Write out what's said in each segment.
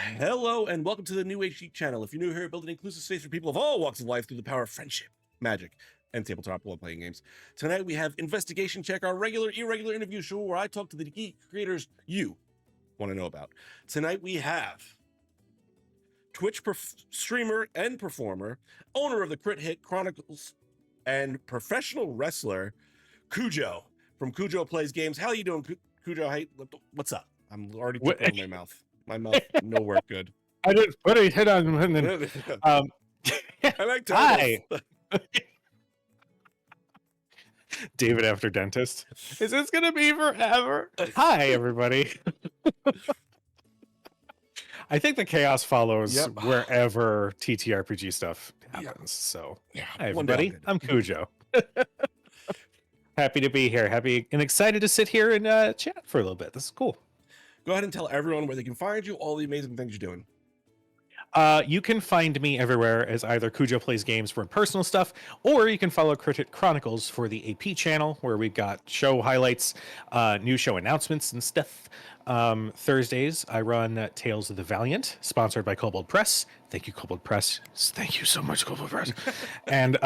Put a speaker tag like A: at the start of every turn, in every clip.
A: Hello and welcome to the New Age Geek channel. If you're new here, build an inclusive space for people of all walks of life through the power of friendship, magic, and tabletop role-playing games. Tonight we have Investigation Check, our regular, irregular interview show where I talk to the geek creators you want to know about. Tonight we have Twitch streamer and performer, owner of the crit hit Chronicles, and professional wrestler Kujo from KujoPlaysGames. How you doing, Kujo? Hey, what's up? I'm already tickling my mouth. My mouth, no work good.
B: I just put a hit on him. And
A: I like
B: hi. David after dentist. Is this going to be forever? Hi, everybody. I think the chaos follows wherever TTRPG stuff happens. So, hi, everybody. I'm Kujo. Happy to be here. Happy and excited to sit here and chat for a little bit. This is cool.
A: Go ahead and tell everyone where they can find you, all the amazing things you're doing.
B: You can find me everywhere as either Kujo Plays Games for personal stuff, or you can follow Chronicles for the AP channel, where we've got show highlights, new show announcements and stuff. Thursdays, I run Tales of the Valiant, sponsored by Kobold Press. Thank you, Kobold Press. Thank you so much, Kobold Press. And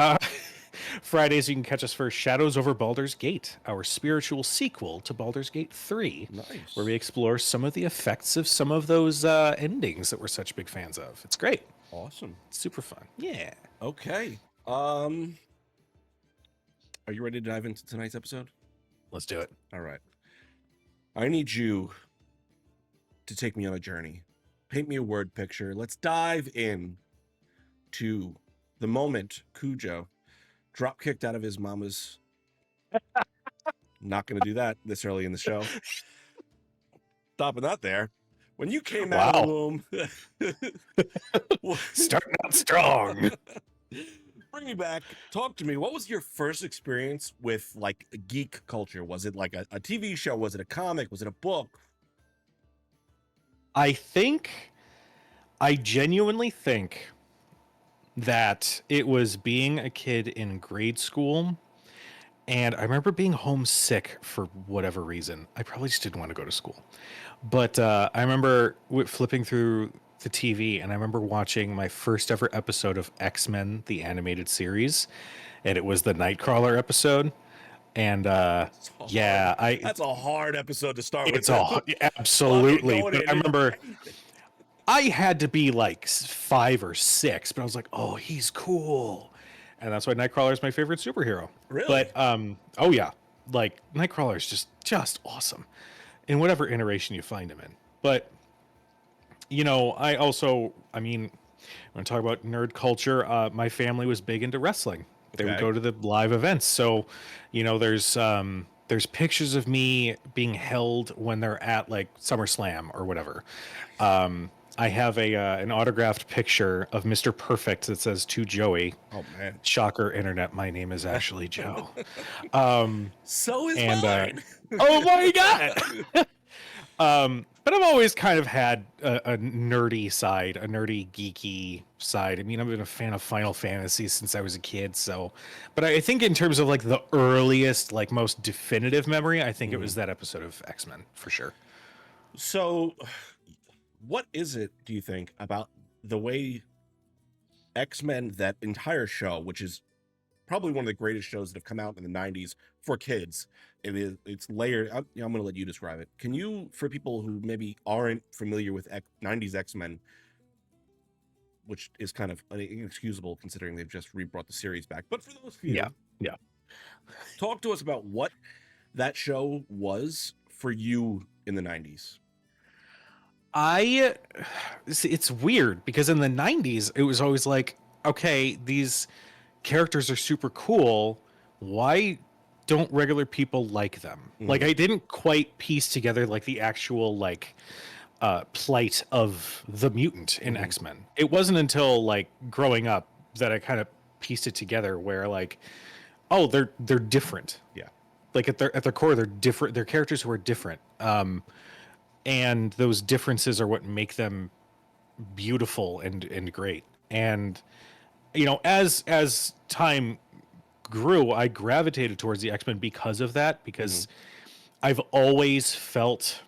B: Fridays, you can catch us for Shadows Over Baldur's Gate, our spiritual sequel to Baldur's Gate 3, where we explore some of the effects of some of those endings that we're such big fans of. It's great.
A: Awesome.
B: Super fun. Yeah.
A: Okay. Are you ready to dive into tonight's episode?
B: Let's do it.
A: All right. I need you to take me on a journey. Paint me a word picture. Let's dive in to the moment Kujo drop kicked out of his mama's. Not going to do that this early in the show. Stopping that there. When you came out of the womb.
B: Starting out strong.
A: Bring me back. Talk to me. What was your first experience with like geek culture? Was it like a TV show? Was it a comic? Was it a book?
B: I genuinely think that it was being a kid in grade school, and I remember being homesick for whatever reason. I probably just didn't want to go to school, but I remember flipping through the TV, and I remember watching my first ever episode of X-Men, the animated series, and it was the Nightcrawler episode. And that's
A: a hard episode to start with.
B: Absolutely. But I remember I had to be like 5 or 6, but I was like, oh, he's cool. And that's why Nightcrawler is my favorite superhero.
A: Really?
B: But, oh yeah, like Nightcrawler is just awesome in whatever iteration you find him in. But, you know, when I talk about nerd culture, my family was big into wrestling. They would go to the live events. So, you know, there's pictures of me being held when they're at like SummerSlam or whatever. I have an autographed picture of Mr. Perfect that says "To Joey."
A: Oh man!
B: Shocker, internet! My name is actually Joe.
A: So is mine.
B: Oh my god! But I've always kind of had a nerdy side, a nerdy geeky side. I mean, I've been a fan of Final Fantasy since I was a kid. So, but I think in terms of like the earliest, like most definitive memory, I think it was that episode of X-Men for sure.
A: So, what is it, do you think, about the way X-Men, that entire show, which is probably one of the greatest shows that have come out in the 90s for kids, it's layered. I'm going to let you describe it. Can you, for people who maybe aren't familiar with 90s X-Men, which is kind of inexcusable considering they've just rebrought the series back, but for those few, talk to us about what that show was for you in the 90s.
B: It's weird because in the 90s it was always like, okay, these characters are super cool, why don't regular people like them? Like, I didn't quite piece together like the actual like plight of the mutant in X-Men. It wasn't until like growing up that I kind of pieced it together, where like, oh, they're different.
A: Yeah,
B: like at their core, they're different. They're characters who are different. And those differences are what make them beautiful and great. And, you know, as time grew, I gravitated towards the X-Men because of that, because I've always felt,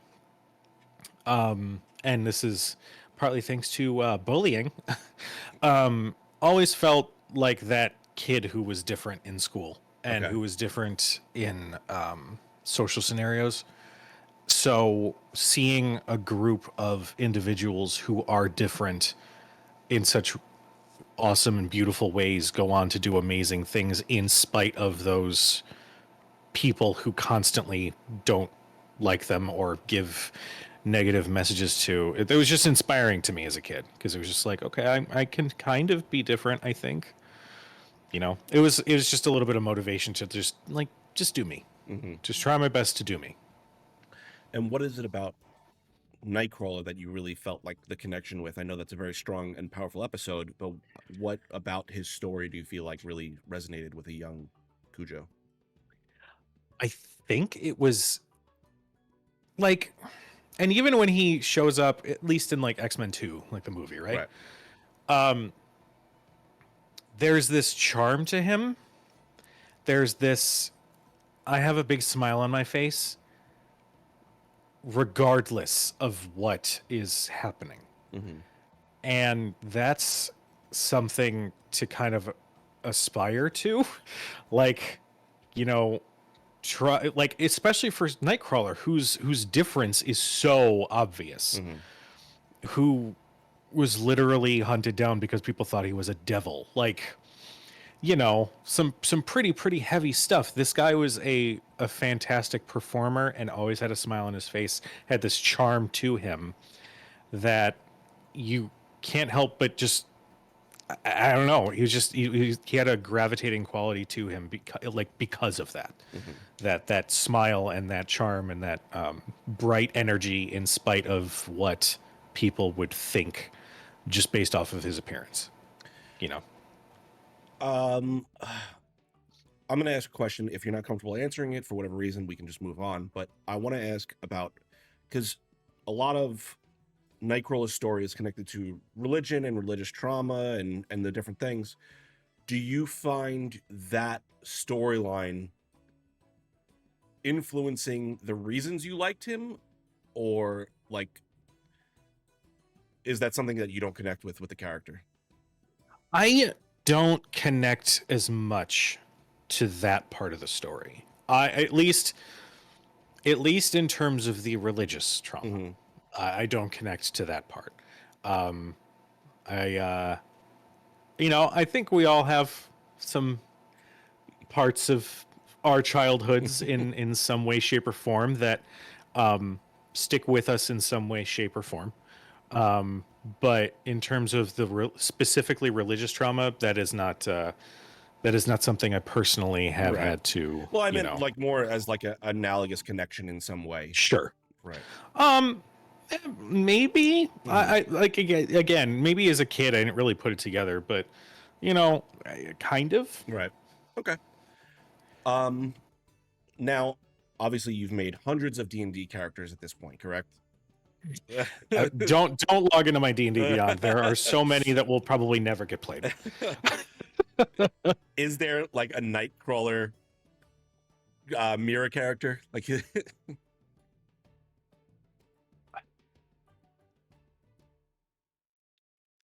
B: and this is partly thanks to bullying, always felt like that kid who was different in school and
A: Okay.
B: who was different in social scenarios. So seeing a group of individuals who are different in such awesome and beautiful ways go on to do amazing things in spite of those people who constantly don't like them or give negative messages to it, was just inspiring to me as a kid because it was just like, okay, I can kind of be different. I think, it was just a little bit of motivation to just do me,
A: Hmm.
B: just try my best to do me.
A: And what is it about Nightcrawler that you really felt like the connection with? I know that's a very strong and powerful episode, but what about his story do you feel like really resonated with a young Kujo?
B: I think it was like, and even when he shows up, at least in like X-Men 2, like the movie, right?
A: Right.
B: Um, there's this charm to him. There's this, I have a big smile on my face, regardless of what is happening.
A: Hmm.
B: And that's something to kind of aspire to. Like, you know, try, like, especially for Nightcrawler, whose difference is so obvious,
A: Hmm.
B: who was literally hunted down because people thought he was a devil. Like, some pretty heavy stuff. This guy was a fantastic performer and always had a smile on his face, had this charm to him that you can't help but just, I don't know, he was just he had a gravitating quality to him because of that.
A: Hmm.
B: That smile and that charm and that bright energy in spite of what people would think just based off of his appearance, you know.
A: Um, I'm going to ask a question. If you're not comfortable answering it for whatever reason, we can just move on. But I want to ask about, because a lot of Nightcrawler's story is connected to religion and religious trauma and the different things. Do you find that storyline influencing the reasons you liked him, or like is that something that you don't connect with the character?
B: I don't connect as much to that part of the story. I at least in terms of the religious trauma.
A: Hmm.
B: I don't connect to that part. Um, I think we all have some parts of our childhoods in some way, shape, or form that stick with us in some way, shape, or form. But in terms of the specifically religious trauma, that is not something I personally have
A: Right.
B: had to,
A: Well, I meant like more as like a analogous connection in some way.
B: Sure.
A: Right.
B: Um, maybe
A: Mhm.
B: I like, again, maybe as a kid I didn't really put it together, but kind of.
A: Right. Okay. Um, Now, obviously, you've made hundreds of D&D characters at this point, correct?
B: Don't log into my D&D Beyond. There are so many that will probably never get played.
A: Is there like a Nightcrawler mirror character? Like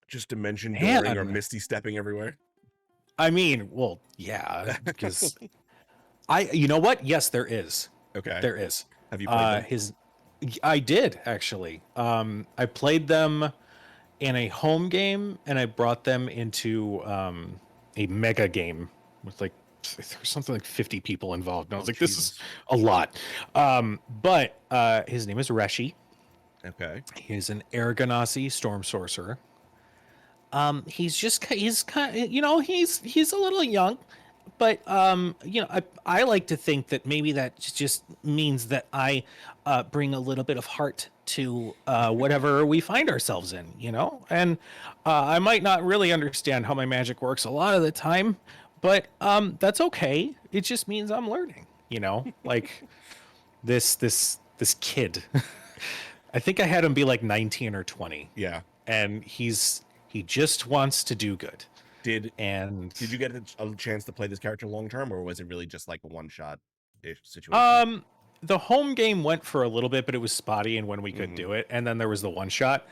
A: just dimension dooring or
B: Man,
A: misty stepping everywhere?
B: I mean, well, yeah, because you know what? Yes, there is.
A: Okay.
B: There is.
A: Have you played them?
B: I did actually. I played them in a home game, and I brought them into a mega game with like there was something like 50 people involved. And I was like, this is
A: Jesus.
B: a lot. But his name is Reshi.
A: Okay.
B: He's an Aragonasi storm sorcerer. He's kind of, he's a little young, but I like to think that maybe that just means that I bring a little bit of heart to whatever we find ourselves in, and I might not really understand how my magic works a lot of the time, but that's okay. It just means I'm learning, like this kid. I think I had him be like 19 or 20,
A: Yeah.
B: and he just wants to do good.
A: Did
B: And
A: did you get a chance to play this character long term, or was it really just like a one shot ish situation?
B: um the home game went for a little bit, but it was spotty and when we could
A: Mhm.
B: do it. And then there was the one shot.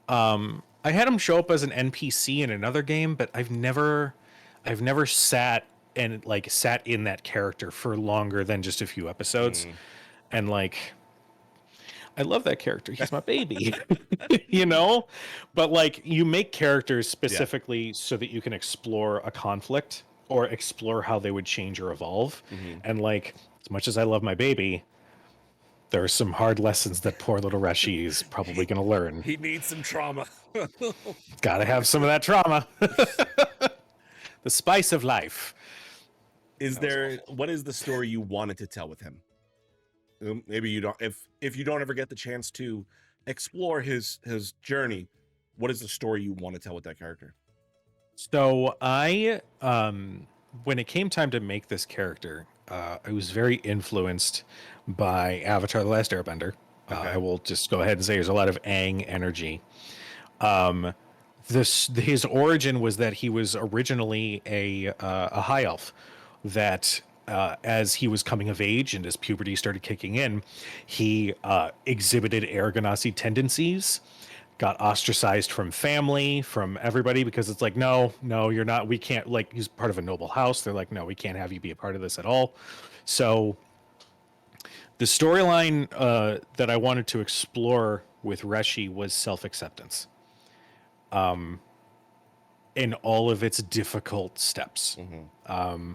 B: I had him show up as an NPC in another game, but I've never sat and like sat in that character for longer than just a few episodes.
A: Mm.
B: And like, I love that character. He's my baby, you know? But like, you make characters
A: Yeah.
B: specifically so that you can explore a conflict or explore how they would change or evolve.
A: Hmm.
B: And like, as much as I love my baby, there are some hard lessons that poor little Reshi is probably
A: He,
B: going to learn.
A: he needs some trauma.
B: Gotta have some of that trauma. The spice of life.
A: Is
B: That was
A: there,
B: awful.
A: what is the story you wanted to tell with him? Maybe you don't, if you don't ever get the chance to explore his journey, what is the story you want to tell with that character?
B: So when it came time to make this character, I was very influenced by Avatar: The Last Airbender. I
A: Okay.
B: will just go ahead and say there's a lot of Aang energy. Um, his origin was that he was originally a high elf that as he was coming of age and as puberty started kicking in, he exhibited air ganassi tendencies, got ostracized from family, from everybody, because it's like, no, you're not, we can't, like, he's part of a noble house. They're like, no, we can't have you be a part of this at all. So the storyline that I wanted to explore with Reshi was self-acceptance in all of its difficult steps.
A: Hmm.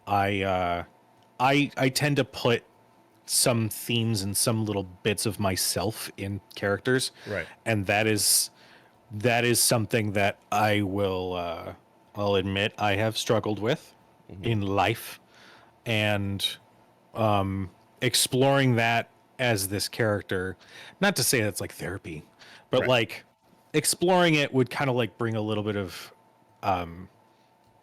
B: I I tend to put some themes and some little bits of myself in characters,
A: Right.
B: and that is something that I'll admit I have struggled with
A: Hmm.
B: in life, and exploring that as this character, not to say that's like therapy, but
A: Right.
B: like exploring it would kind of like bring a little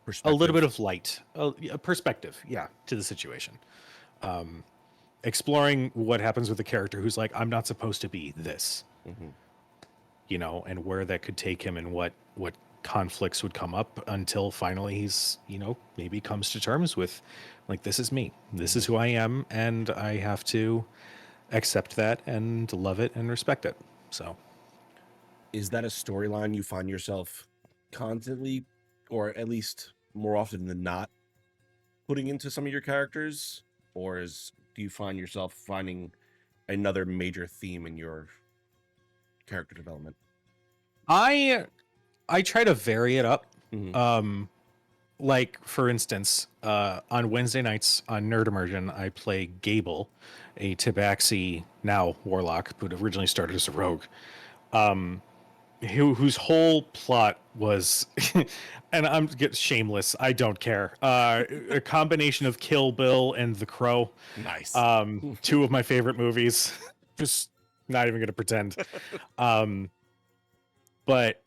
A: Perspective.
B: bit of light, a perspective, yeah, to the situation. Exploring what happens with a character who's like, I'm not supposed to be this,
A: Hmm.
B: and where that could take him, and what conflicts would come up until finally he's, maybe comes to terms with, like, this is me, this
A: Hmm.
B: is who I am, and I have to accept that and love it and respect it. So
A: Is that a storyline you find yourself constantly, or at least more often than not, putting into some of your characters? Or do you find yourself finding another major theme in your character development?
B: I I try to vary it up.
A: Hmm.
B: Um, like for instance, on Wednesday nights on Nerd Immersion, I play Gable, a Tabaxi now warlock, but originally started as a rogue. Whose whole plot was, and I'm get shameless. I don't care. A combination of Kill Bill and The Crow,
A: Nice.
B: two of my favorite movies. Just not even going to pretend. Um, but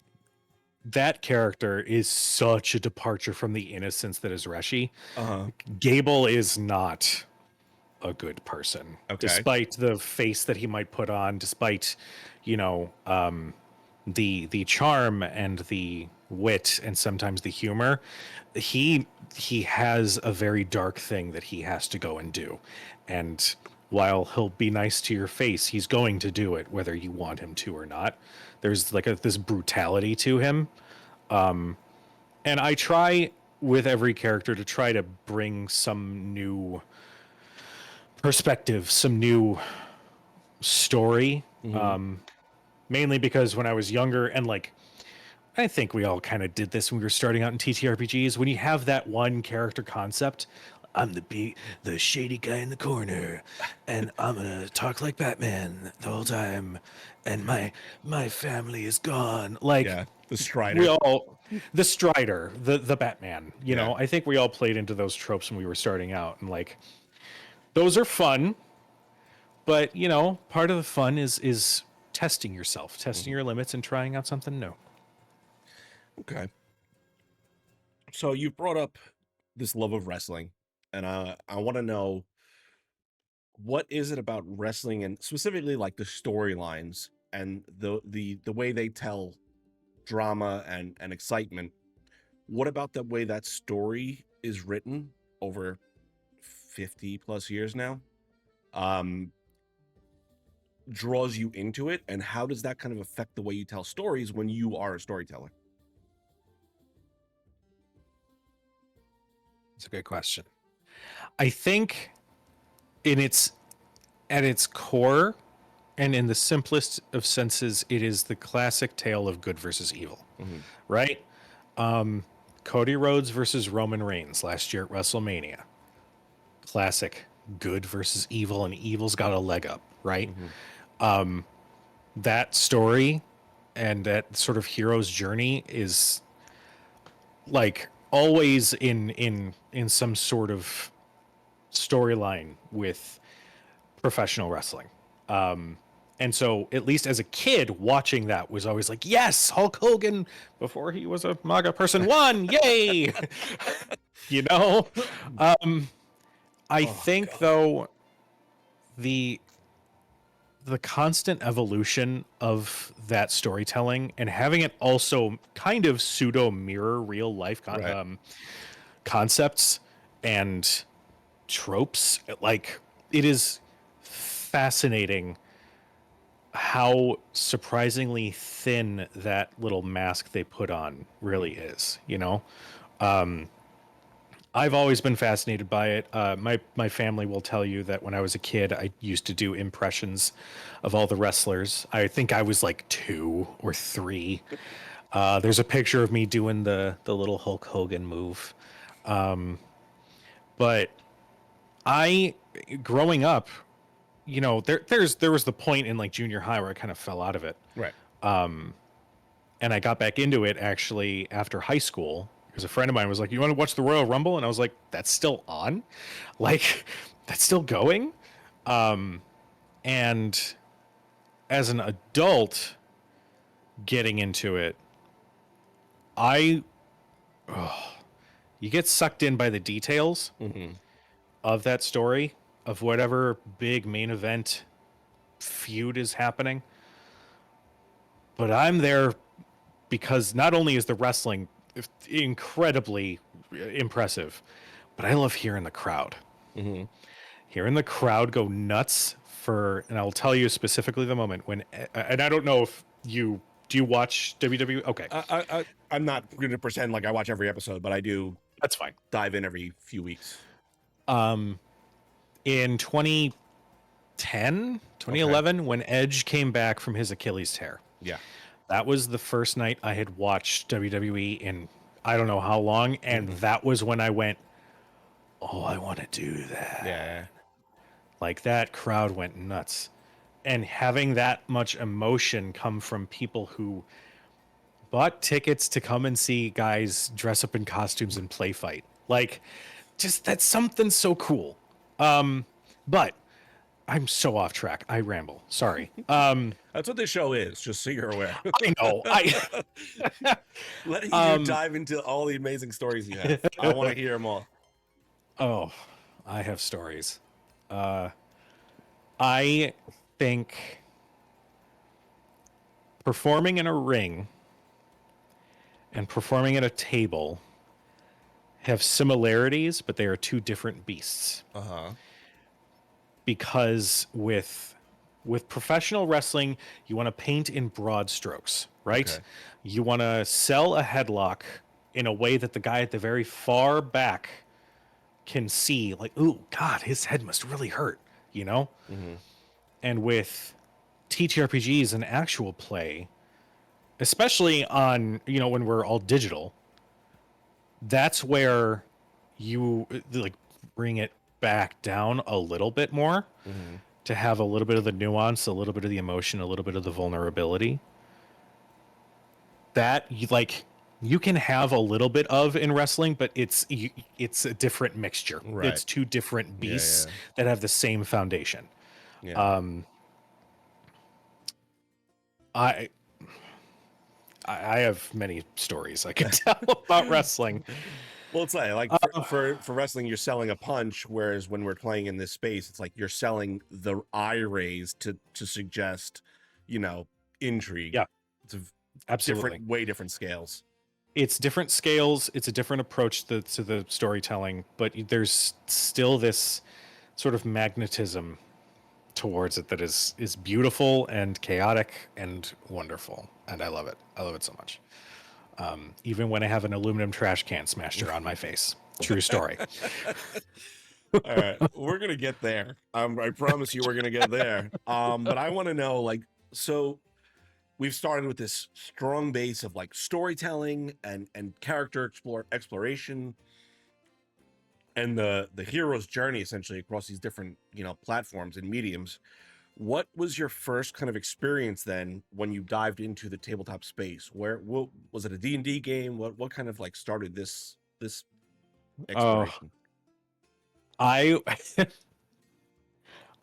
B: that character is such a departure from the innocence that is Reshi.
A: Uh-huh.
B: Gable is not a good person,
A: Okay.
B: despite the face that he might put on, despite, you know, the charm and the wit and sometimes the humor. He has a very dark thing that he has to go and do, and while he'll be nice to your face, he's going to do it whether you want him to or not. There's like this brutality to him, and I try with every character to try to bring some new perspective, some new story.
A: Hmm.
B: Mainly because when I was younger, and like, I think we all kind of did this when we were starting out in TTRPGs. When you have that one character concept, I'm the shady guy in the corner, and I'm gonna talk like Batman the whole time, and my family is gone. Like,
A: Yeah. The
B: we
A: Strider.
B: all, the Strider, the Batman.
A: Yeah.
B: I think we all played into those tropes when we were starting out, and like, those are fun. But part of the fun is testing yourself, testing
A: Hmm.
B: your limits, and trying out something new.
A: Okay. So you brought up this love of wrestling, and I want to know, what is it about wrestling, and specifically like the storylines and the way they tell drama and excitement? What about the way that story is written over 50 plus years now? Um, draws you into it, and how does that kind of affect the way you tell stories when you are a storyteller?
B: It's a good question. I think in its at its core and in the simplest of senses, it is the classic tale of good versus evil, right? Cody Rhodes versus Roman Reigns last year at WrestleMania. Classic good versus evil, and evil's got a leg up, right? That story and that sort of hero's journey is like always in some sort of storyline with professional wrestling. And so at least as a kid watching that was always like, yes, Hulk Hogan before he was a MAGA person won, yay. You know, I think
A: God.
B: though the constant evolution of that storytelling and having it also kind of pseudo mirror real life
A: Right.
B: concepts and tropes, like it is fascinating how surprisingly thin that little mask they put on really is, you know. I've always been fascinated by it. My family will tell you that when I was a kid, I used to do impressions of all the wrestlers. I think I was like 2 or 3. There's a picture of me doing the little Hulk Hogan move. But I, growing up, you know, there was the point in like junior high where I kind of fell out of it,
A: Right.
B: and I got back into it actually after high school because a friend of mine was like, "You want to watch the Royal Rumble?" And I was like, "That's still on, like, that's still going." And as an adult, getting into it, I you get sucked in by the details of that story, of whatever big main event feud is happening. But I'm there because not only is the wrestling incredibly impressive, but I love hearing the crowd. Hearing the crowd go nuts for, and I'll tell you specifically the moment when, and I don't know if you do you watch WWE? Okay,
A: I'm not going to pretend like I watch every episode, but I do
B: that's fine.
A: dive in every few weeks.
B: In 2010, 2011, when Edge came back from his Achilles tear,
A: Yeah.
B: that was the first night I had watched WWE in I don't know how long, and that was when I went, "Oh, I want to do that."
A: Yeah.
B: Like that crowd went nuts. And having that much emotion come from people who bought tickets to come and see guys dress up in costumes and play fight. Like, just that's something so cool. But I'm so off track. I ramble. Sorry.
A: That's what this show is, just so you're aware.
B: I know.
A: Letting you dive into all the amazing stories you have. I want to hear them all.
B: Oh, I have stories. I think performing in a ring and performing at a table have similarities, but they are two different beasts. Because with professional wrestling, you want to paint in broad strokes, right?
A: Okay.
B: You want to sell a headlock in a way that the guy at the very far back can see, like, "Ooh, God, his head must really hurt," you know? And with TTRPGs and actual play, especially on, you know, when we're all digital, that's where you like bring it back down a little bit more to have a little bit of the nuance, a little bit of the emotion, a little bit of the vulnerability that you can have a little bit of in wrestling, but it's a different mixture.
A: Right.
B: It's two different beasts
A: Yeah.
B: that have the same foundation.
A: Yeah.
B: I have many stories I can tell about wrestling.
A: Well, it's like for wrestling, you're selling a punch, whereas when we're playing in this space, it's like you're selling the eye raise to suggest, you know, intrigue.
B: Yeah,
A: It's a
B: absolutely.
A: way different scales.
B: It's different scales. It's a different approach to the storytelling, but there's still this sort of magnetism towards it that is beautiful and chaotic and wonderful, and I love it. I love it so much. Even when I have an aluminum trash can smashed around my face. True story.
A: All right, we're gonna get there. I promise you, we're gonna get there. But I want to know, like, so we've started with this strong base of like storytelling and character exploration, and the hero's journey essentially across these different platforms and mediums. What was your first kind of experience then when you dived into the tabletop space? What was it, a D&D game? What kind of like started this
B: Oh,
A: exploration?
B: I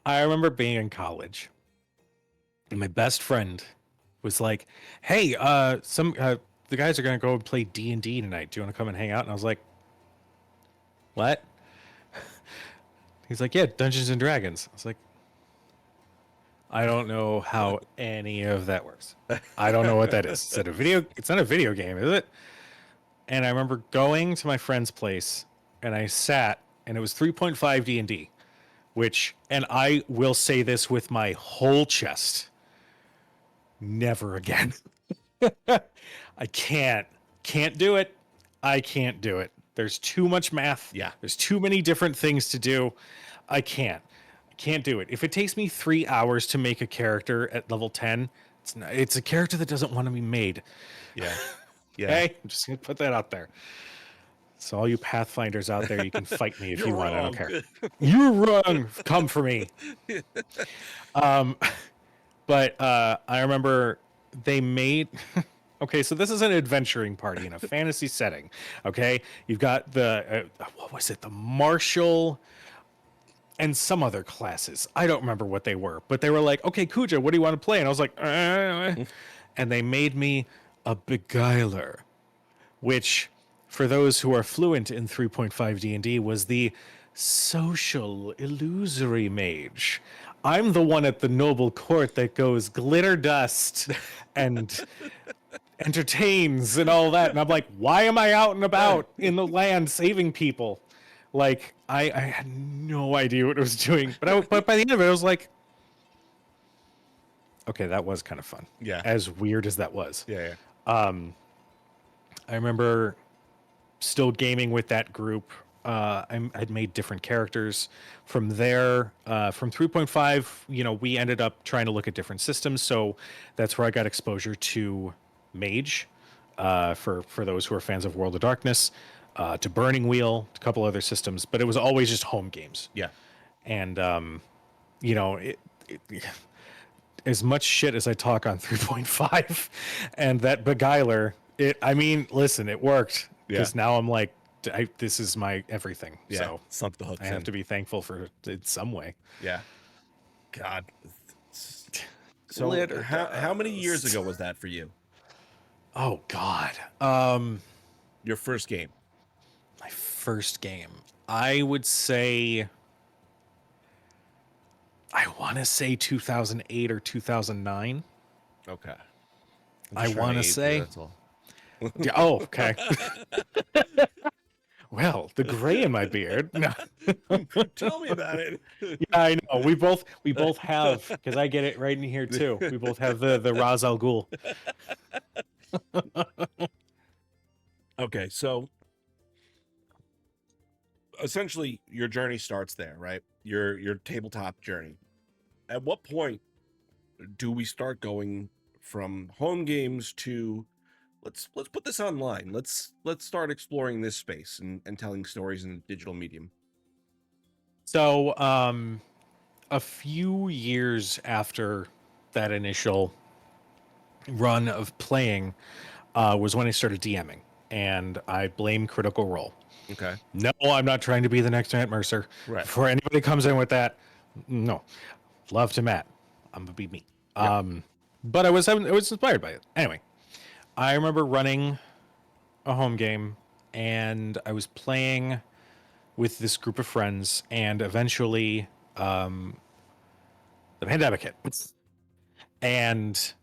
B: I remember being in college, and my best friend was like, "Hey, the guys are gonna go and play D&D tonight. Do you want to come and hang out?" And I was like, "What?" He's like, "Yeah, Dungeons and Dragons." I was like, "I don't know how any of that works. I don't know what that is. Is it a video? It's not a video game, is it?" And I remember going to my friend's place, and I sat, and it was 3.5 D&D, which, and I will say this with my whole chest, never again. I can't do it. I can't do it. There's too much math.
A: Yeah.
B: There's too many different things to do. I can't do it. If it takes me 3 hours to make a character at level 10, it's a character that doesn't want to be made.
A: Yeah. Yeah.
B: Okay? I'm just gonna put that out there. So all you Pathfinders out there, you can fight me if
A: You're
B: you want. I
A: wrong.
B: don't care. You're wrong. Come for me. But I remember they made. Okay, so this is an adventuring party in a fantasy setting. Okay, you've got the what was it? The marshal and some other classes. I don't remember what they were, but they were like, "Okay, Kujo, what do you want to play?" And I was like, and they made me a beguiler, which, for those who are fluent in 3.5 D&D, was the social illusory mage. I'm the one at the noble court that goes glitter dust and entertains and all that. And I'm like, why am I out and about in the land saving people? Like, I had no idea what I was doing. But by the end of it, I was like, okay, that was kind of fun.
A: Yeah.
B: As weird as that was.
A: Yeah.
B: I remember still gaming with that group. I'd made different characters from there. From 3.5, we ended up trying to look at different systems. So that's where I got exposure to Mage, for those who are fans of World of Darkness, to Burning Wheel, a couple other systems. But it was always just home games.
A: Yeah.
B: And, as much shit as I talk on 3.5 and that beguiler, listen, it worked. Because now I'm like, this is my everything.
A: Yeah.
B: So
A: Sunk the hooks
B: I have
A: in.
B: to be thankful for it in some way.
A: Yeah. God. So how many years ago was that for you?
B: Oh God.
A: Your first game?
B: My first game. I would say, I want to say 2008 or 2009.
A: Okay.
B: I want to say.
A: That's all.
B: Yeah, oh, okay. Well, the gray in my beard. No.
A: Tell me about it.
B: Yeah, I know. We both have, because I get it right in here too. We both have the Ra's al Ghul.
A: Okay, so essentially your journey starts there, right? Your tabletop journey. At what point do we start going from home games to let's put this online. Let's start exploring this space and telling stories in a digital medium.
B: So, a few years after that initial run of playing, was when I started DMing, and I blame Critical Role.
A: Okay.
B: No, I'm not trying to be the next Matt Mercer.
A: Right.
B: Before anybody comes in with that, no. Love to Matt. I'm gonna be me.
A: Yep.
B: But I was inspired by it. Anyway, I remember running a home game, and I was playing with this group of friends, and eventually the pandemic hit, and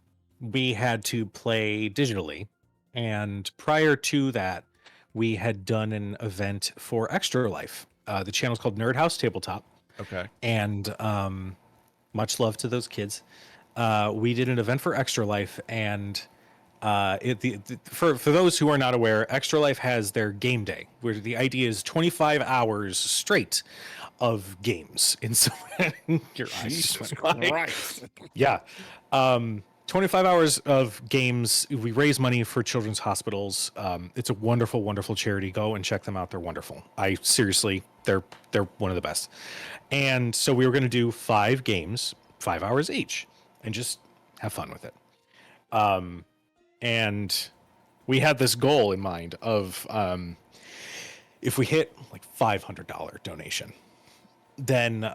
B: we had to play digitally. And prior to that, we had done an event for Extra Life. The channel's called Nerd House Tabletop.
A: Okay.
B: And Much love to those kids. We did an event for Extra Life, and for those who are not aware, Extra Life has their game day, where the idea is 25 hours straight of games. And so your eyes just
A: Jesus
B: went by.
A: Christ.
B: Yeah. 25 hours of games. We raise money for children's hospitals. It's a wonderful, wonderful charity. Go and check them out. They're wonderful. I seriously, they're one of the best. And so we were going to do 5 games, 5 hours each, and just have fun with it. And we had this goal in mind of if we hit like $500 donation, then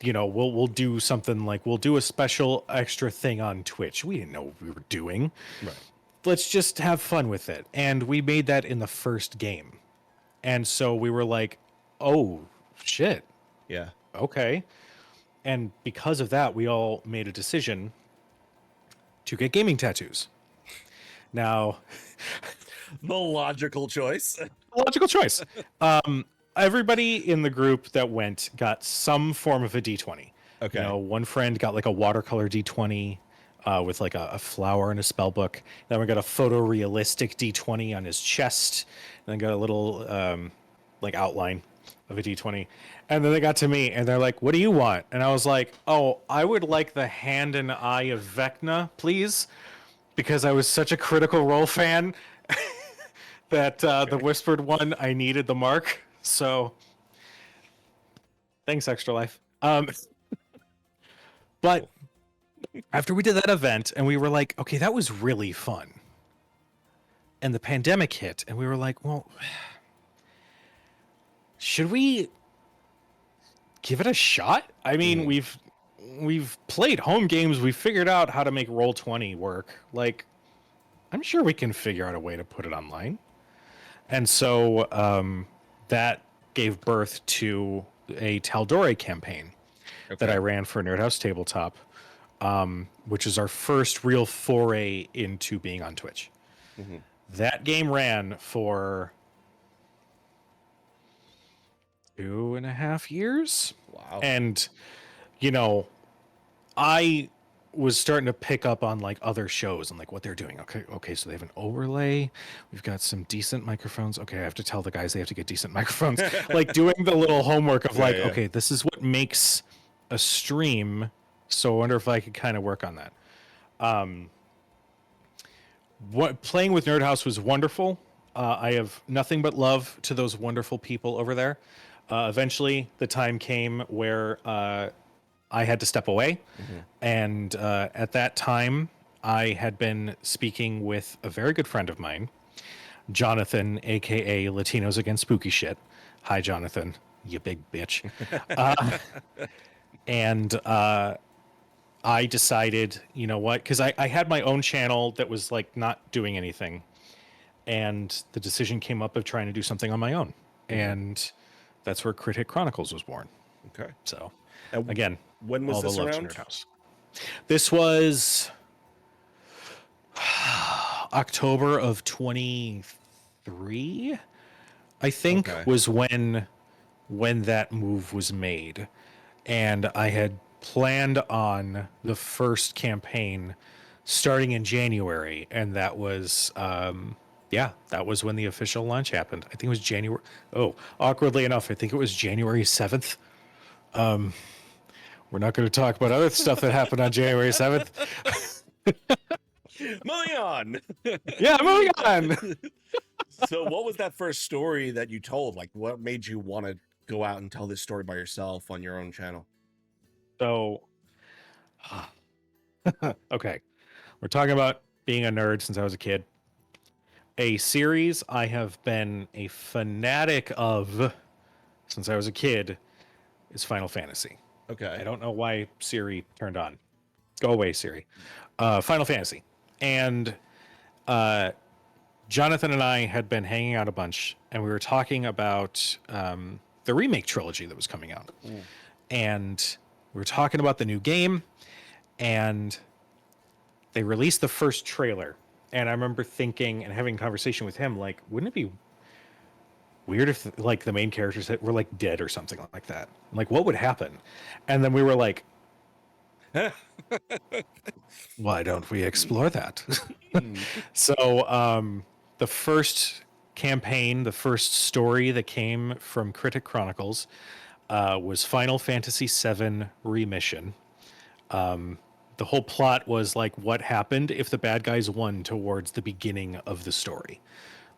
B: we'll do something like we'll do a special extra thing on Twitch. We didn't know what we were doing.
A: Right.
B: Let's just have fun with it. And we made that in the first game. And so we were like, oh shit.
A: Yeah.
B: Okay. And because of that, we all made a decision to get gaming tattoos. Now,
A: The logical choice.
B: logical choice. Everybody in the group that went got some form of a D20.
A: Okay.
B: One friend got like a watercolor D20 with like a flower and a spell book. Then we got a photorealistic D20 on his chest. And then got a little like outline of a D20. And then they got to me and they're like, what do you want? And I was like, oh, I would like the hand and eye of Vecna, please. Because I was such a Critical Role fan that the Whispered one, I needed the mark. So thanks, Extra Life. But after we did that event and we were like, okay, that was really fun. And the pandemic hit and we were like, well, should we give it a shot? I mean, we've played home games. We figured out how to make Roll20 work. Like, I'm sure we can figure out a way to put it online. And so that gave birth to a Tal'Dorei campaign that I ran for Nerd House Tabletop, which is our first real foray into being on Twitch. Mm-hmm. That game ran for 2.5 years.
A: Wow.
B: And, I was starting to pick up on like other shows and like what they're doing. Okay, so they have an overlay. We've got some decent microphones. Okay, I have to tell the guys they have to get decent microphones. Like doing the little homework of like, okay, this is what makes a stream. So I wonder if I could kind of work on that. What playing with Nerd House was wonderful. I have nothing but love to those wonderful people over there. Eventually, the time came where I had to step away. Mm-hmm. And at that time, I had been speaking with a very good friend of mine, Jonathan, a.k.a. Latinos Against Spooky Shit. Hi, Jonathan, you big bitch. And I decided, you know what? Because I had my own channel that was like not doing anything. And the decision came up of trying to do something on my own. Mm-hmm. And that's where Crit Hit Chronicles was born.
A: Okay.
B: So, again,
A: when was this around?
B: This was October of 23, I think, was when that move was made. And I had planned on the first campaign starting in January. And that was, that was when the official launch happened. I think it was January. Oh, awkwardly enough, I think it was January 7th. We're not going to talk about other stuff that happened on January 7th.
A: Moving on.
B: Yeah, moving on.
A: So what was that first story that you told? Like, what made you want to go out and tell this story by yourself on your own channel?
B: So, okay. We're talking about being a nerd since I was a kid. A series I have been a fanatic of since I was a kid is Final Fantasy.
A: Okay.
B: I don't know why Siri turned on. Go away, Siri. Final Fantasy. And Jonathan and I had been hanging out a bunch, and we were talking about the remake trilogy that was coming out. Mm. And we were talking about the new game, and they released the first trailer. And I remember thinking and having a conversation with him, like, wouldn't it be weird if like the main characters were like dead or something like that? Like, what would happen? And then we were like, Why don't we explore that?
A: Hmm.
B: So, the first campaign, the first story that came from Critic Chronicles was Final Fantasy VII Remission. The whole plot was like what happened if the bad guys won towards the beginning of the story.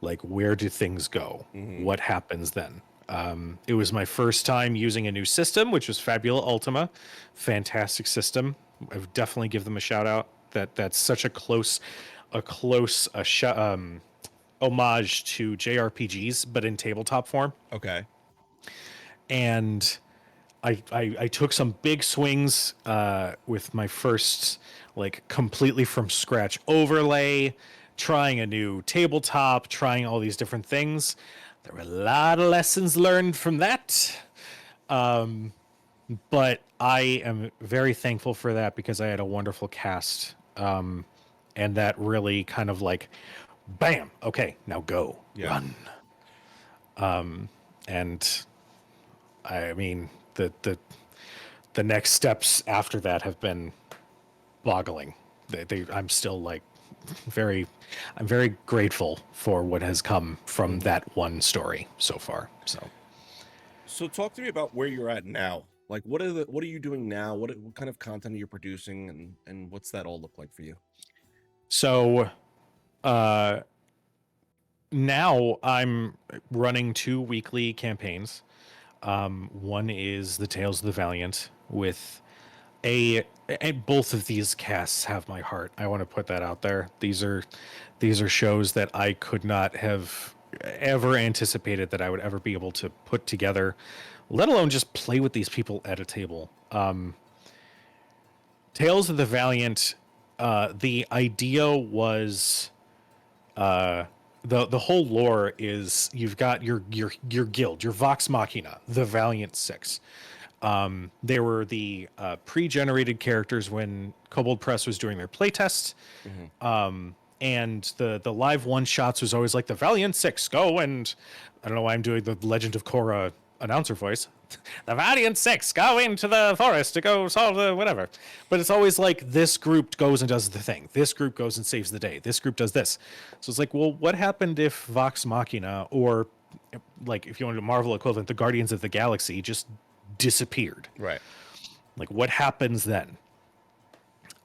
B: Like, where do things go?
A: Hmm.
B: What happens then? It was my first time using a new system, which was Fabula Ultima. Fantastic system. I would definitely give them a shout out. That's such a close homage to JRPGs, but in tabletop form.
A: Okay.
B: And I took some big swings with my first like completely from scratch overlay, trying a new tabletop, trying all these different things. There were a lot of lessons learned from that. But I am very thankful for that because I had a wonderful cast. And that really kind of like, bam, okay, now go,
A: Yeah.
B: run. And I mean, the next steps after that have been boggling. I'm still like I'm very grateful for what has come from that one story so far.
A: So talk to me about where you're at now. Like, what are you doing now? What kind of content are you producing, and what's that all look like for you?
B: So uh, now I'm running 2 weekly campaigns. One is the Tales of the Valiant with and both of these casts have my heart. I want to put that out there. These are shows that I could not have ever anticipated that I would ever be able to put together, let alone just play with these people at a table. Tales of the Valiant, the idea was the whole lore is you've got your guild, your Vox Machina, the Valiant Six. They were the pre-generated characters when Kobold Press was doing their playtest. And the live one shots was always like the Valiant Six go, and I don't know why I'm doing the Legend of Korra announcer voice. The Valiant Six go into the forest to go solve the whatever. But it's always like this group goes and does the thing. This group goes and saves the day. This group does this. So it's like, well, what happened if Vox Machina, or like if you wanted a Marvel equivalent, the Guardians of the Galaxy just disappeared?
A: Right.
B: Like, what happens then?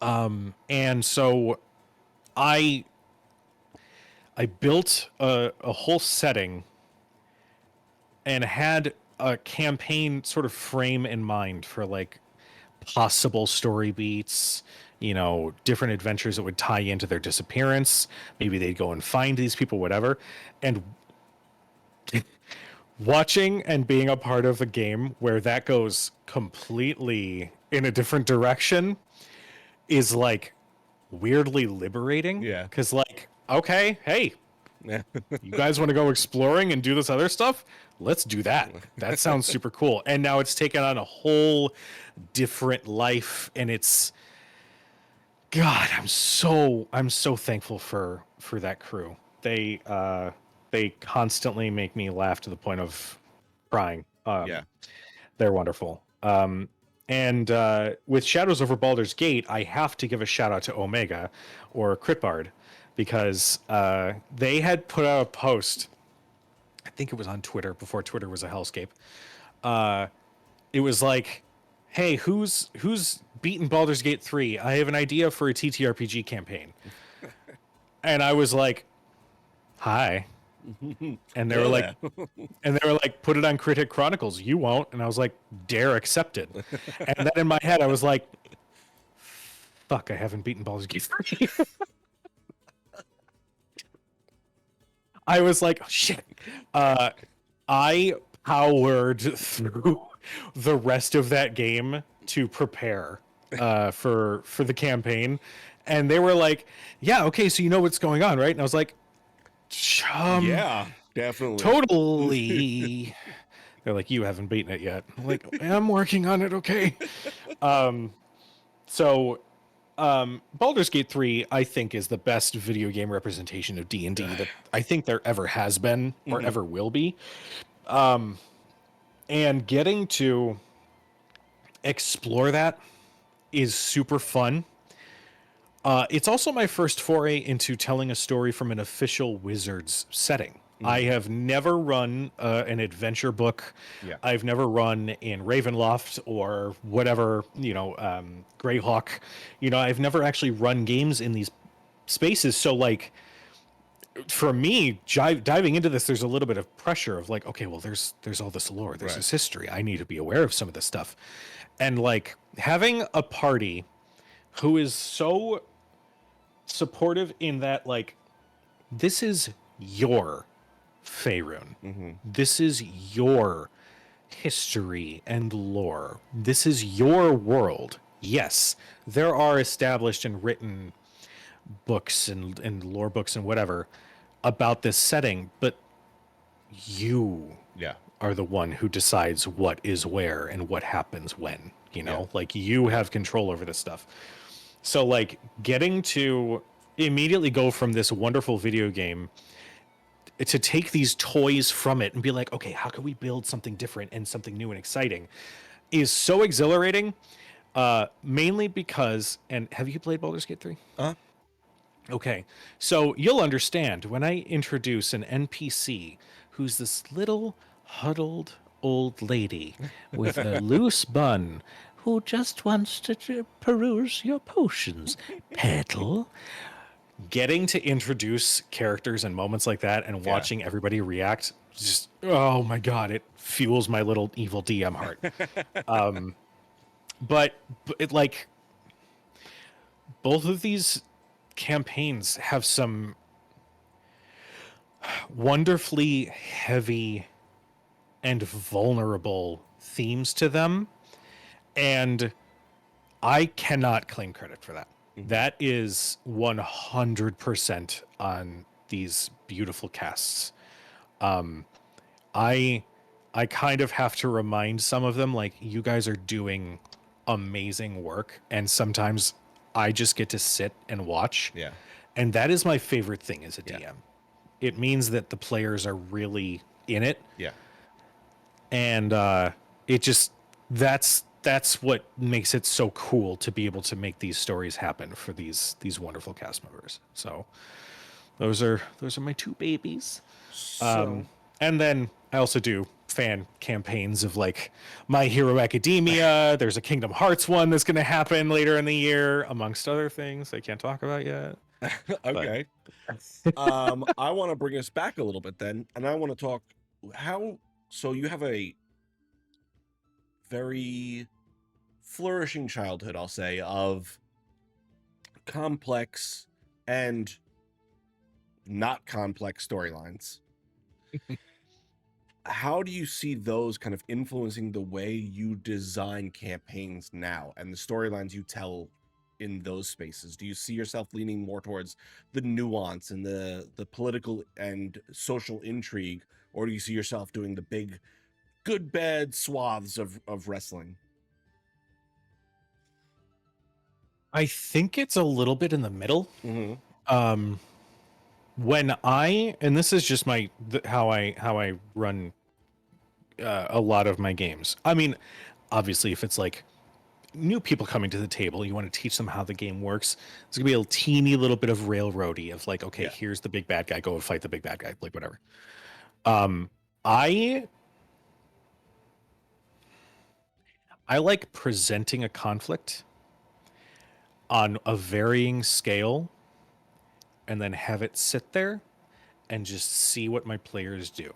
B: And so I built a whole setting and had a campaign sort of frame in mind for like possible story beats, different adventures that would tie into their disappearance. Maybe they'd go and find these people, whatever. And watching and being a part of a game where that goes completely in a different direction is like weirdly liberating.
A: Yeah.
B: Because like, okay, hey,
A: Yeah.
B: you guys want to go exploring and do this other stuff? Let's do that. That sounds super cool. And now it's taken on a whole different life, and it's God, I'm so thankful for that crew. They constantly make me laugh to the point of crying.
A: Yeah.
B: They're wonderful. And with Shadows over Baldur's Gate, I have to give a shout out to Omega or Critbard, because they had put out a post. I think it was on Twitter before Twitter was a hellscape. It was like, hey, who's beaten Baldur's Gate 3? I have an idea for a TTRPG campaign. And I was like, hi. And they were like, put it on Critic Chronicles. You won't. And I was like, dare accepted. And then in my head, I was like, fuck, I haven't beaten Baldur's Gate 3. I was like, oh, shit. I powered through the rest of that game to prepare for the campaign. And they were like, yeah, okay, so you know what's going on, right? And I was like,
A: yeah, definitely.
B: Totally. They're like, you haven't beaten it yet. I'm like, I'm working on it, okay. So Baldur's Gate 3, I think, is the best video game representation of D&D that I think there ever has been or ever will be. And getting to explore that is super fun. It's also my first foray into telling a story from an official Wizards setting. I have never run an adventure book.
A: Yeah.
B: I've never run in Ravenloft or whatever, Greyhawk. I've never actually run games in these spaces. So, like, for me, diving into this, there's a little bit of pressure of like, okay, well, there's all this lore, there's
A: Right.
B: this history. I need to be aware of some of this stuff, and like having a party who is so supportive in that, like, this is your Faerun. This is your history and lore. This is your world. Yes, there are established and written books and lore books and whatever about this setting, but you
A: Yeah.
B: are the one who decides what is where and what happens when,
A: Yeah.
B: like you have control over this stuff. So like getting to immediately go from this wonderful video game to take these toys from it and be like, okay, how can we build something different and something new and exciting is so exhilarating. Mainly because, and have you played Baldur's Gate 3? Okay, so you'll understand when I introduce an NPC who's this little huddled old lady with a loose bun who just wants to peruse your potions, petal. Getting to introduce characters and moments like that and watching everybody react, just, oh my God, it fuels my little evil DM heart. But it, like, both of these campaigns have some wonderfully heavy and vulnerable themes to them, and I cannot claim credit for that. That is 100% on these beautiful casts. I kind of have to remind some of them, like, you guys are doing amazing work, and sometimes I just get to sit and watch.
A: Yeah.
B: And that is my favorite thing as a DM. It means that the players are really in it,
A: Yeah.
B: and it just that's what makes it so cool to be able to make these stories happen for these wonderful cast members. So those are my two babies.
A: So
B: And then I also do fan campaigns of like My Hero Academia. There's a Kingdom Hearts one that's going to happen later in the year, amongst other things I can't talk about yet.
A: okay. I want to bring us back a little bit then, and I want to talk how. So you have a very flourishing childhood, I'll say, of complex and not complex storylines. How do you see those kind of influencing the way you design campaigns now and the storylines you tell in those spaces? Do you see yourself leaning more towards the nuance and the political and social intrigue, or do you see yourself doing the big good bad swaths of wrestling?
B: I think it's a little bit in the middle.
A: Mm-hmm.
B: When and this is just how I run a lot of my games. I mean, obviously, if it's like new people coming to the table, you want to teach them how the game works. There's gonna be a teeny little bit of railroady of like, okay, here's the big bad guy, go and fight the big bad guy, like whatever. I like presenting a conflict on a varying scale and then have it sit there and just see what my players do.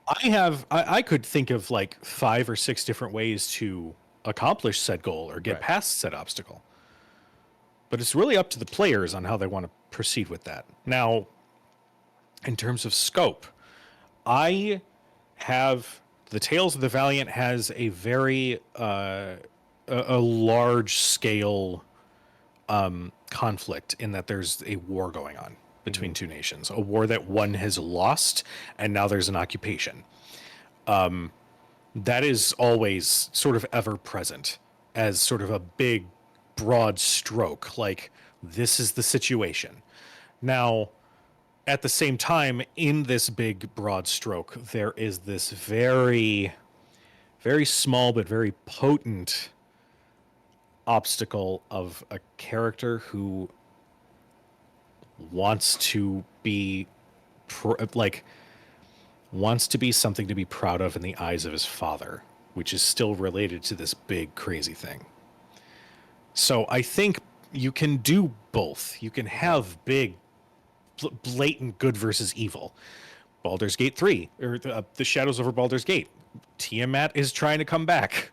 B: I could think of like 5 or 6 different ways to accomplish said goal or get past said obstacle. But it's really up to the players on how they want to proceed with that. Now, in terms of scope, I have the Tales of the Valiant has a very a large scale conflict in that there's a war going on between two nations, a war that one has lost, and now there's an occupation. That is always sort of ever present as sort of a big, broad stroke, like this is the situation. Now, at the same time, in this big, broad stroke, there is this very, very small but very potent obstacle of a character who wants to be like wants to be something to be proud of in the eyes of his father, which is still related to this big crazy thing. So I think you can do both. You can have big blatant good versus evil. Baldur's Gate 3 or the Shadows over Baldur's Gate. Tiamat is trying to come back.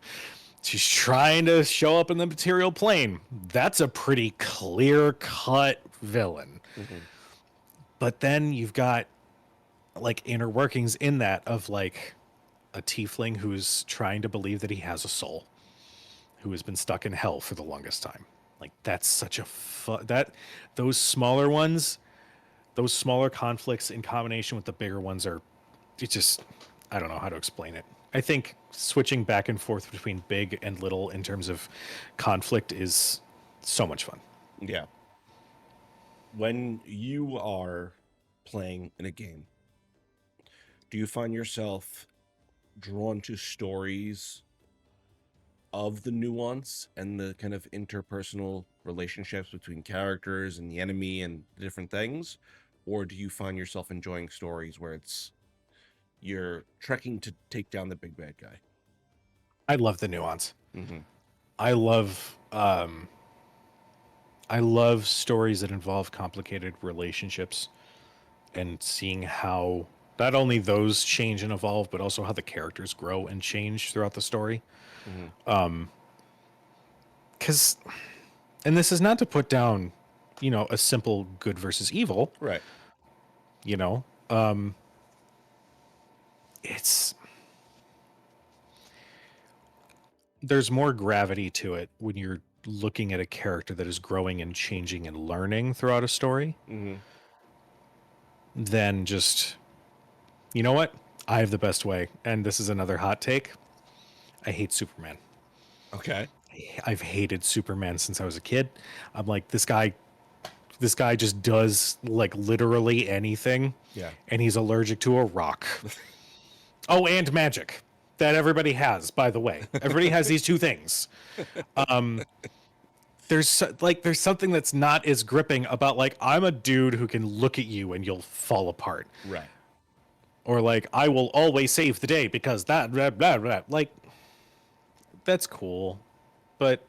B: She's trying to show up in the material plane. That's a pretty clear-cut villain.
A: Mm-hmm.
B: But then you've got like inner workings in that of like a tiefling who's trying to believe that he has a soul, who has been stuck in hell for the longest time. Like that's such a that those smaller ones, those smaller conflicts in combination with the bigger ones are it's just I don't know how to explain it. I think switching back and forth between big and little in terms of conflict is so much fun.
A: Yeah. When you are playing in a game, do you find yourself drawn to stories of the nuance and the kind of interpersonal relationships between characters and the enemy and the different things? Or do you find yourself enjoying stories where you're trekking to take down the big bad guy?
B: I love the nuance.
A: Mm-hmm.
B: I love I love stories that involve complicated relationships and seeing how not only those change and evolve, but also how the characters grow and change throughout the story.
A: Mm-hmm.
B: Because, and this is not to put down, you know, a simple good versus evil,
A: Right.
B: you know, it's, there's more gravity to it when you're looking at a character that is growing and changing and learning throughout a story
A: Mm-hmm.
B: than just, you know what? I have the best way. And this is another hot take. I hate Superman.
A: Okay.
B: I've hated Superman since I was a kid. I'm like, this guy just does like literally anything.
A: Yeah.
B: And he's allergic to a rock. Oh, and magic that everybody has, by the way. Everybody has these two things. There's something that's not as gripping about like I'm a dude who can look at you and you'll fall apart.
A: Right.
B: Or like I will always save the day because that blah blah blah. Like that's cool. But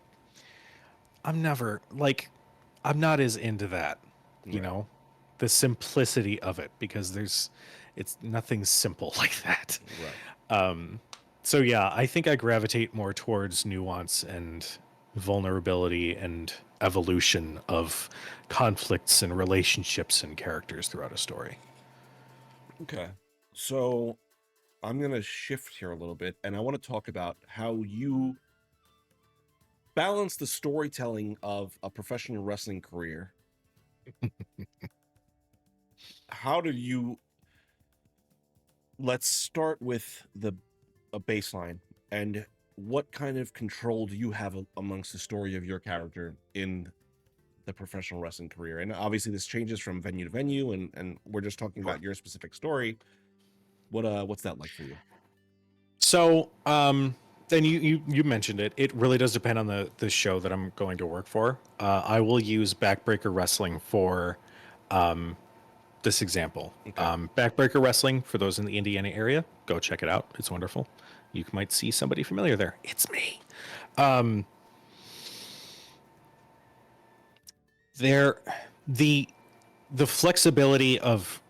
B: I'm never like I'm not as into that, you
A: Right.
B: know? The simplicity of it because it's nothing simple like that.
A: Right.
B: So yeah, I think I gravitate more towards nuance and vulnerability and evolution of conflicts and relationships and characters throughout a story.
A: Okay. So I'm going to shift here a little bit and I want to talk about how you balance the storytelling of a professional wrestling career. How do you let's start with a baseline and what kind of control do you have amongst the story of your character in the professional wrestling career? And obviously this changes from venue to venue and we're just talking about your specific story. What's that like for you?
B: So, then you mentioned it. It really does depend on the show that I'm going to work for. I will use Backbreaker Wrestling for this example.
A: Okay.
B: Backbreaker Wrestling, for those in the Indiana area, go check it out. It's wonderful. You might see somebody familiar there. It's me. There, the the flexibility of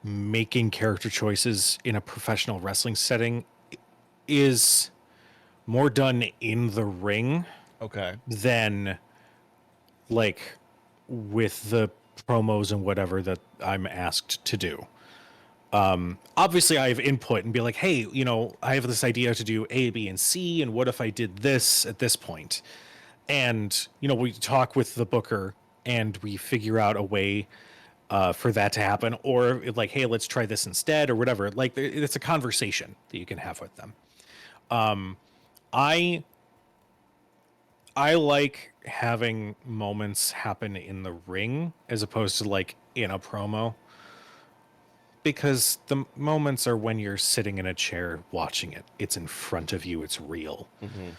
B: making character choices in a professional wrestling setting is more done in the ring
A: Okay.
B: than like with the promos and whatever that I'm asked to do. Obviously I have input and be like, hey, you know, I have this idea to do A, B, and C, and what if I did this at this point? And, you know, we talk with the booker and we figure out a way for that to happen, or like, hey, let's try this instead, or whatever. Like, it's a conversation that you can have with them. I I like having moments happen in the ring as opposed to like in a promo because the moments are when you're sitting in a chair watching it. It's in front of you. It's real.
A: Mm-hmm.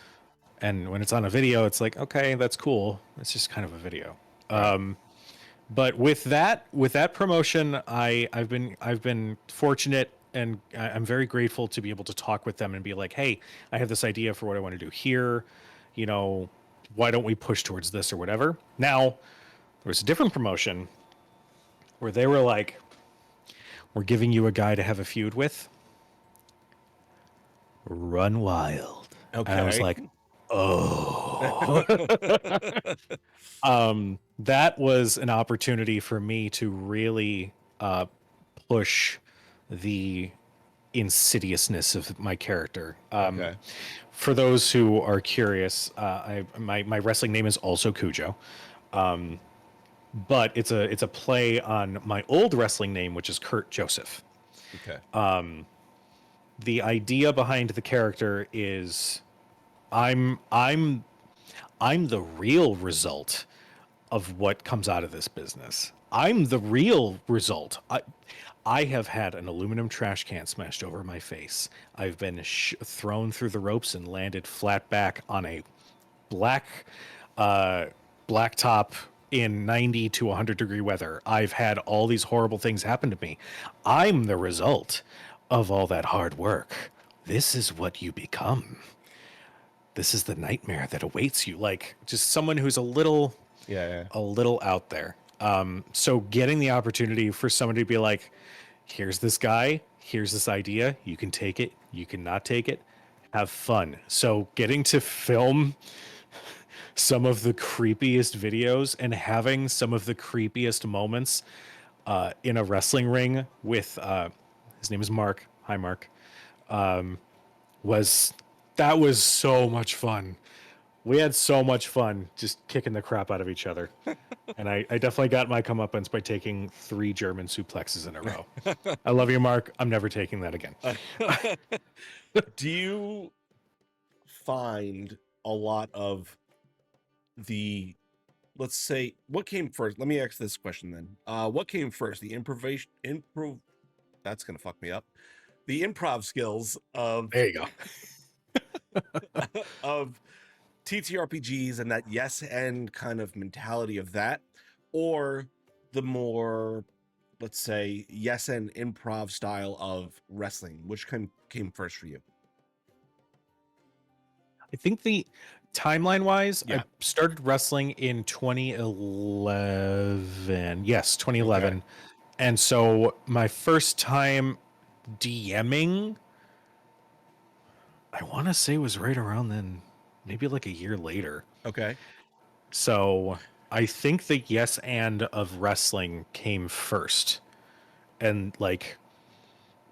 B: And when it's on a video, it's like, okay, that's cool. It's just kind of a video.
A: Right.
B: But with that promotion, I've been fortunate, and I'm very grateful to be able to talk with them and be like, hey, I have this idea for what I want to do here. You know, why don't we push towards this or whatever? Now, there was a different promotion where they were like, we're giving you a guy to have a feud with. Run wild. And I was
A: Okay.
B: like, oh. That was an opportunity for me to really push the insidiousness of my character.
A: Okay.
B: For those who are curious, my wrestling name is also Kujo, but it's a play on my old wrestling name, which is Kurt Joseph.
A: Okay.
B: The idea behind the character is I'm the real result of what comes out of this business. I'm the real result. I have had an aluminum trash can smashed over my face. I've been thrown through the ropes and landed flat back on a black blacktop in 90 to 100-degree weather. I've had all these horrible things happen to me. I'm the result of all that hard work. This is what you become. This is the nightmare that awaits you. Like, just someone who's a little
A: Yeah.
B: out there. So getting the opportunity for somebody to be like, here's this guy, here's this idea, you can take it, you cannot take it, have fun. So getting to film some of the creepiest videos and having some of the creepiest moments in a wrestling ring with his name is Mark. Hi, Mark. Was so much fun. We had so much fun just kicking the crap out of each other. And I definitely got my comeuppance by taking 3 German suplexes in a row. I love you, Mark. I'm never taking that again.
A: Do you find a lot of the, let's say, what came first? Let me ask this question then. What came first? The improv, that's gonna fuck me up. The improv skills of
B: There you go.
A: of TTRPGs and that yes and kind of mentality of that, or the more, let's say, yes and improv style of wrestling? Which came first for you?
B: I think the timeline wise,
A: Yeah.
B: I started wrestling in 2011. Yes, 2011.
A: Okay.
B: And so my first time DMing, I want to say was right around then, maybe like a year later.
A: Okay.
B: So I think the yes and of wrestling came first. And like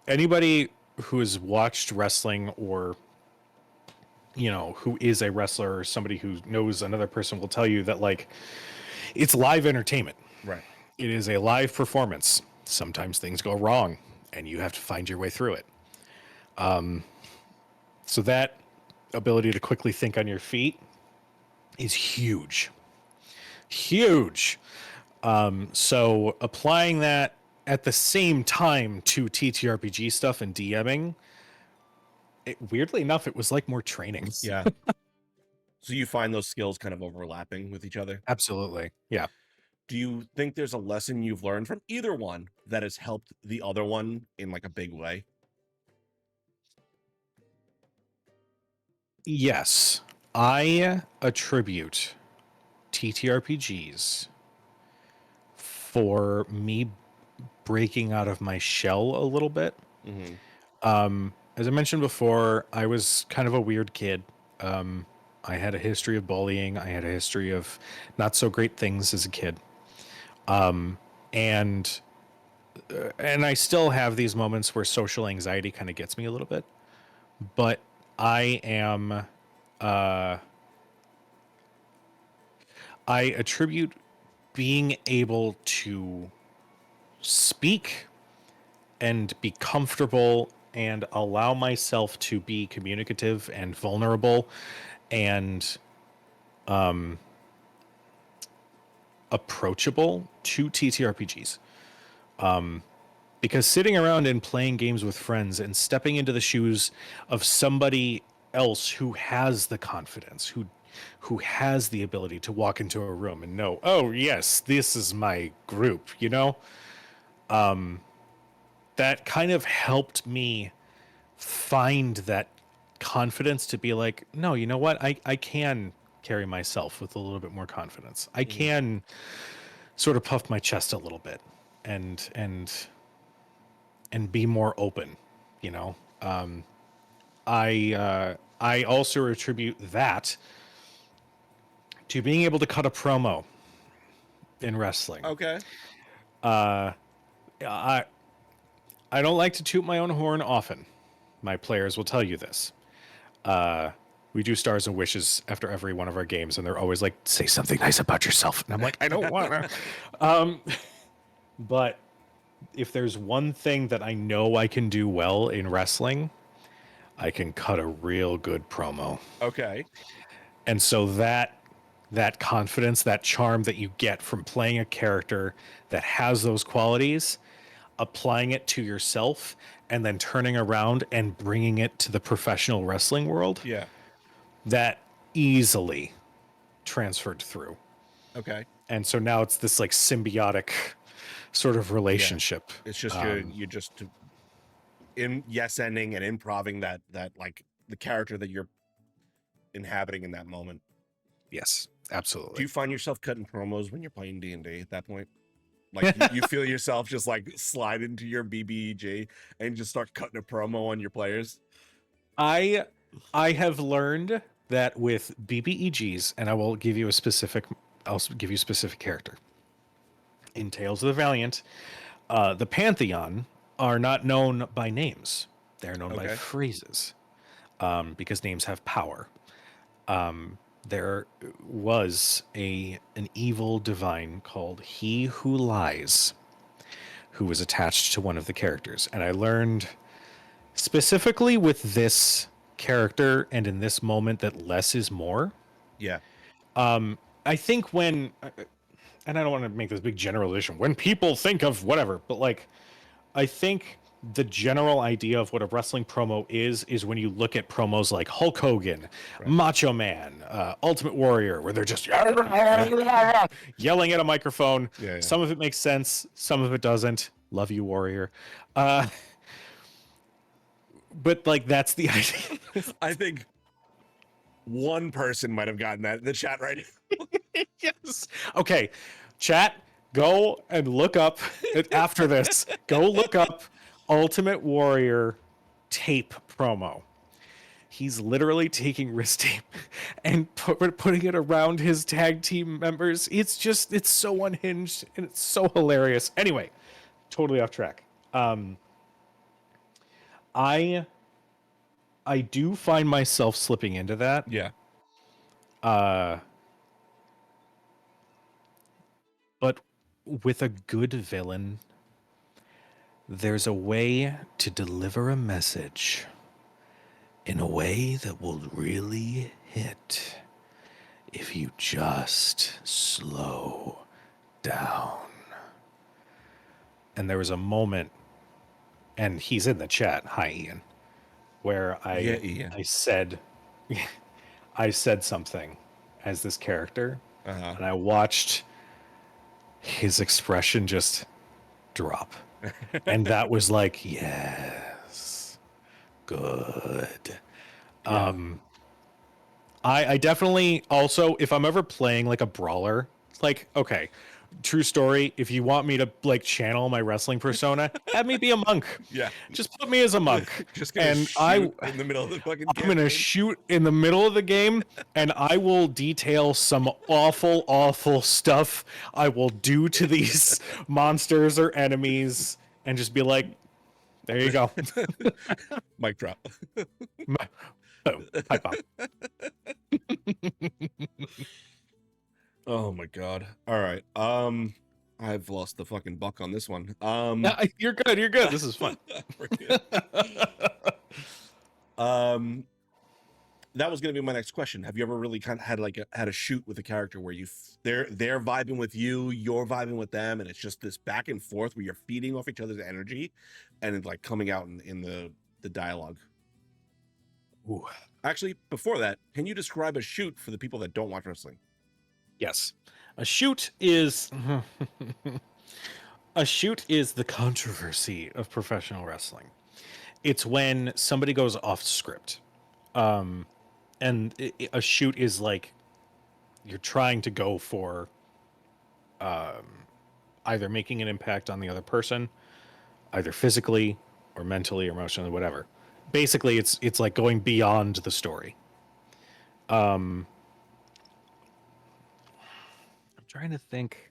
B: anybody who has watched wrestling or who is a wrestler or somebody who knows another person will tell you that like it's live entertainment.
A: Right.
B: It is a live performance. Sometimes things go wrong and you have to find your way through it. So that ability to quickly think on your feet is huge. Huge. So applying that at the same time to TTRPG stuff and DMing, weirdly enough, it was like more training.
A: Yeah. So you find those skills kind of overlapping with each other?
B: Absolutely. Yeah.
A: Do you think there's a lesson you've learned from either one that has helped the other one in like a big way?
B: Yes. I attribute TTRPGs for me breaking out of my shell a little bit.
A: Mm-hmm.
B: As I mentioned before, I was kind of a weird kid. I had a history of bullying. I had a history of not so great things as a kid. And I still have these moments where social anxiety kind of gets me a little bit. But I am I attribute being able to speak and be comfortable and allow myself to be communicative and vulnerable and approachable to TTRPGs. Because sitting around and playing games with friends and stepping into the shoes of somebody else who has the confidence, who has the ability to walk into a room and know, oh yes, this is my group, you know? That kind of helped me find that confidence to be like, no, you know what? I can carry myself with a little bit more confidence. I
A: Mhm.
B: can sort of puff my chest a little bit and be more open, you know? I also attribute that to being able to cut a promo in wrestling.
A: Okay.
B: I I don't like to toot my own horn often. My players will tell you this. We do stars and wishes after every one of our games, and they're always like, "Say something nice about yourself," and I'm like, "I don't want to." But if there's one thing that I know I can do well in wrestling, I can cut a real good promo.
A: Okay.
B: And so that confidence, that charm that you get from playing a character that has those qualities, applying it to yourself, and then turning around and bringing it to the professional wrestling world,
A: Yeah.
B: that easily transferred through.
A: Okay.
B: And so now it's this like symbiotic sort of
A: Yeah.
B: relationship.
A: It's just you're just in yes ending and improving that like the character that you're inhabiting in that moment.
B: Yes,
A: Do
B: absolutely.
A: you find yourself cutting promos when you're playing D&D at that point? Like you feel yourself just like slide into your BBEG and just start cutting a promo on your players?
B: I I have learned that with BBEGs, and I will give you a specific, I'll give you a specific character. In Tales of the Valiant, the Pantheon are not known by names; they're known by
A: Okay.
B: phrases, because names have power. There was an evil divine called He Who Lies, who was attached to one of the characters, and I learned specifically with this character and in this moment that less is more.
A: Yeah.
B: I think when, and I don't want to make this big generalization, when people think of whatever, but like, I think the general idea of what a wrestling promo is when you look at promos like Hulk Hogan,
A: Right.
B: Macho Man, Ultimate Warrior, where they're just yelling at a microphone.
A: Yeah. Yeah.
B: Some of it makes sense, some of it doesn't. Love you, Warrior. Uh, but like, that's the idea.
A: I think one person might have gotten that in the chat right now.
B: Yes. Okay, chat, go and look up after this. Go look up Ultimate Warrior tape promo. He's literally taking wrist tape and putting it around his tag team members. It's so unhinged and it's so hilarious. Anyway, totally off track. I I do find myself slipping into that.
A: Yeah.
B: But with a good villain, there's a way to deliver a message in a way that will really hit if you just slow down. And there was a moment, and he's in the chat, hi Ian, where
A: Yeah, Ian.
B: I said I said something as this character,
A: Uh-huh.
B: and I watched his expression just drop. And that was like, yes, good.
A: Yeah.
B: I definitely also, if I'm ever playing like a brawler, like, okay, true story, if you want me to like channel my wrestling persona, have me be a monk.
A: Yeah.
B: Just put me as a monk.
A: Just gonna
B: And
A: shoot in the middle of the fucking
B: I'm gonna
A: campaign.
B: shoot in the middle of the game, and I will detail some awful, awful stuff I will do to these monsters or enemies, and just be like, there you go.
A: Mic drop.
B: Boom. Pipe bomb.
A: Oh my god. All right. I've lost the fucking buck on this one.
B: You're good. You're good. This is fun.
A: That was gonna be my next question. Have you ever really kind of had like had a shoot with a character where they're vibing with you, you're vibing with them, and it's just this back and forth where you're feeding off each other's energy, and it's like coming out in the dialogue?
B: Ooh.
A: Actually, before that, can you describe a shoot for the people that don't watch wrestling?
B: Yes. A shoot is a shoot is the controversy of professional wrestling. It's when somebody goes off script. And a shoot is like you're trying to go for either making an impact on the other person, either physically or mentally or emotionally, whatever. Basically, it's like going beyond the story. I'm trying to think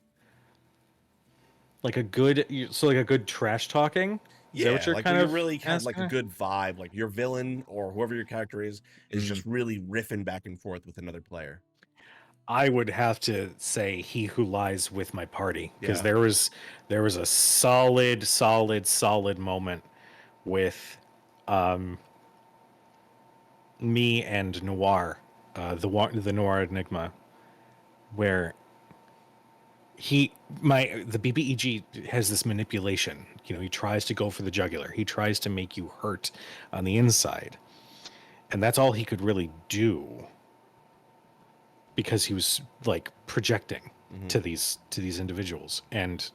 B: like a good like a good trash talking. Is that what
A: Yeah,
B: you're
A: like
B: kind
A: where you
B: of
A: really have like a
B: asking?
A: good vibe, like your villain or whoever your character is
B: Mm.
A: just really riffing back and forth with another player.
B: I would have to say He Who Lies with My Party, because
A: Yeah.
B: there was a solid moment with me and Noir, the Noir Enigma, where the BBEG has this manipulation. You know, he tries to go for the jugular. He tries to make you hurt on the inside, and that's all he could really do because he was like projecting
A: Mm-hmm.
B: to these individuals. And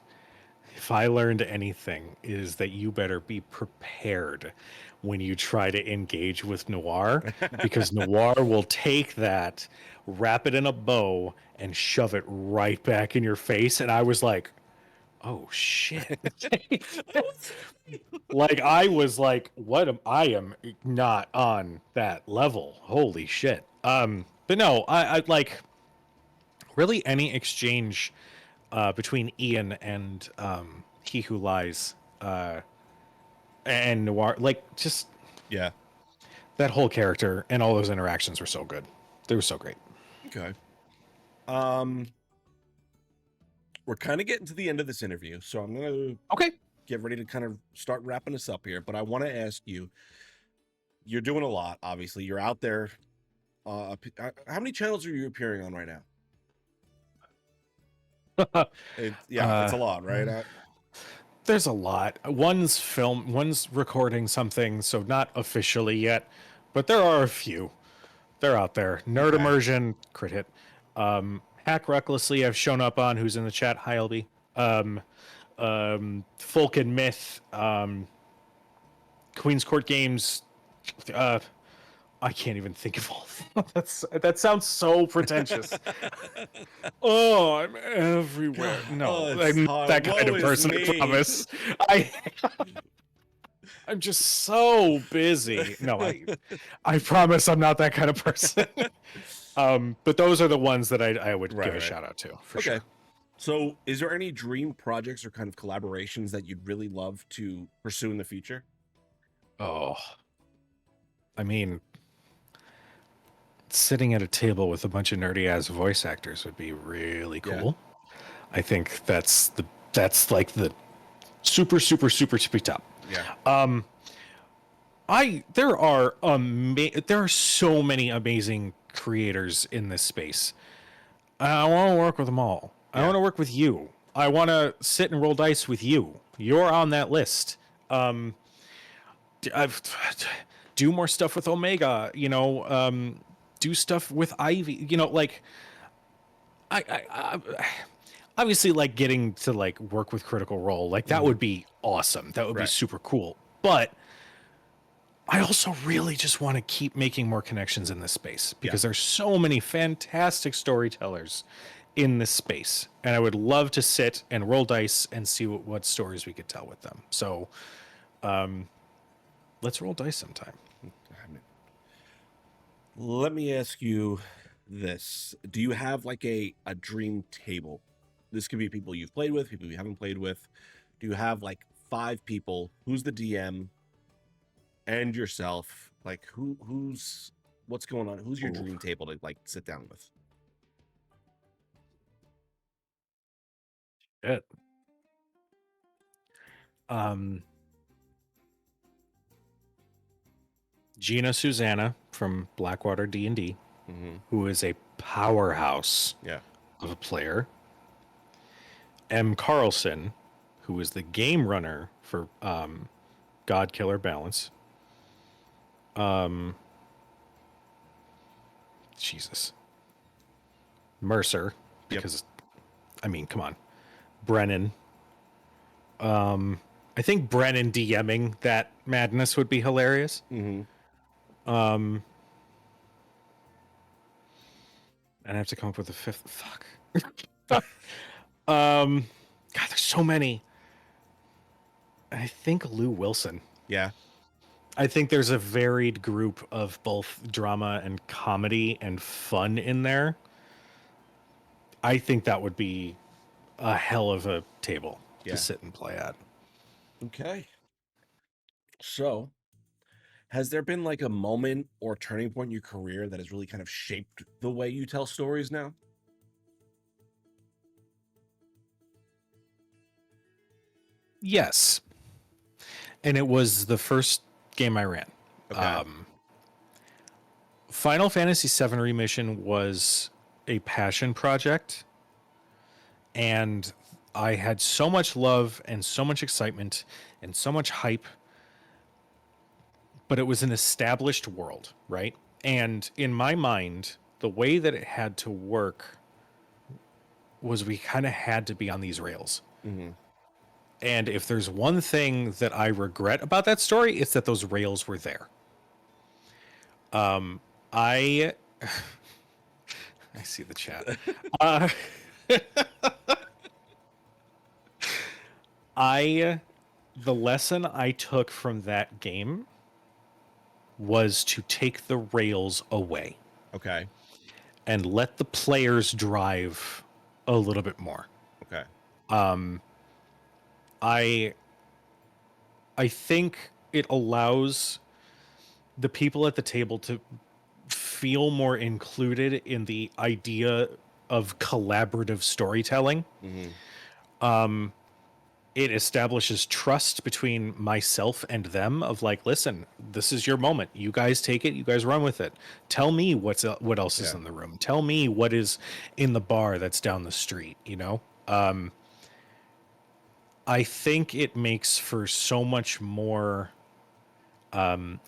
B: if I learned anything, is that you better be prepared when you try to engage with Noir, because Noir will take that, wrap it in a bow, and shove it right back in your face. And I was like, oh shit. Like I was like, I am not on that level. Holy shit. But no, I like really any exchange between Ian and He Who Lies and Noir, like just
A: Yeah.
B: that whole character and all those interactions were so good. They were so great.
A: Okay. Um, we're kind of getting to the end of this interview, so I'm gonna
B: Okay.
A: get ready to kind of start wrapping us up here. But I want to ask you, you're doing a lot, obviously. You're out there. How many channels are you appearing on right now? It's a lot, right?
B: There's a lot. One's recording something, so not officially yet, but there are a few. They're out there. Nerd
A: Okay.
B: Immersion, crit hit. Hack Recklessly, I've shown up on. Who's in the chat? Hi, LB. Folk and Myth, Queen's Court Games. Uh, I can't even think of all. That sounds so pretentious. Oh, I'm everywhere.
A: God,
B: No,
A: it's
B: I'm not
A: hard.
B: that kind
A: Woe
B: of
A: is
B: person. I
A: me.
B: promise. I I'm just so busy. No, I promise I'm not that kind of person. But those are the ones that I would give a
A: Right.
B: shout out to for
A: Okay.
B: sure.
A: So, is there any dream projects or kind of collaborations that you'd really love to pursue in the future?
B: Oh, I mean, sitting at a table with a bunch of nerdy ass voice actors would be really
A: Yeah.
B: cool. I think that's like the super super top.
A: Yeah.
B: There are so many amazing creators in this space. I want to work with them all. I
A: Yeah.
B: want to work with you. I want to sit and roll dice with you. You're on that list. I've do more stuff with Omega. Do stuff with Ivy. Like I obviously like getting to like work with Critical Role. Like that
A: Mhm.
B: would be awesome. That would be
A: Right.
B: super cool. But I also really just want to keep making more connections in this space
A: Yeah.
B: because there's so many fantastic storytellers in this space, and I would love to sit and roll dice and see what stories we could tell with them. So, let's roll dice sometime.
A: Let me ask you this. Do you have like a dream table? This could be people you've played with, people you haven't played with. Do you have like 5 people? Who's the DM and yourself? Like who's what's going on? Who's your
B: Ooh,
A: dream table to like sit down with?
B: shit. Um, Gina Susanna from Blackwater D&D,
A: Mm-hmm.
B: who is a powerhouse
A: Yeah.
B: of a player. M. Carlson, who is the game runner for God Killer Balance. Jesus. Mercer,
A: Yep.
B: because I mean, come on. Brennan. I think Brennan DMing that madness would be hilarious.
A: Mm-hmm.
B: And I have to come up with a fifth. Fuck. God, there's so many. I think Lou Wilson.
A: Yeah.
B: I think there's a varied group of both drama and comedy and fun in there. I think that would be a hell of a table to
A: Yeah.
B: sit and play at.
A: Okay. So, has there been like a moment or turning point in your career that has really kind of shaped the way you tell stories now?
B: Yes. And it was the first game I ran.
A: Okay.
B: Final Fantasy VII Remission was a passion project, and I had so much love and so much excitement and so much hype, but it was an established world, right? And in my mind, the way that it had to work was we kind of had to be on these rails.
A: Mm-hmm.
B: And if there's one thing that I regret about that story, it's that those rails were there. I I see the chat. Uh, the lesson I took from that game was to take the rails away
A: Okay.
B: and let the players drive a little bit more.
A: Okay.
B: I I think it allows the people at the table to feel more included in the idea of collaborative storytelling.
A: Mm-hmm.
B: It establishes trust between myself and them of like, listen, this is your moment. You guys take it, you guys run with it. Tell me what else is
A: Yeah.
B: in the room. Tell me what is in the bar that's down the street, you know? I think it makes for so much more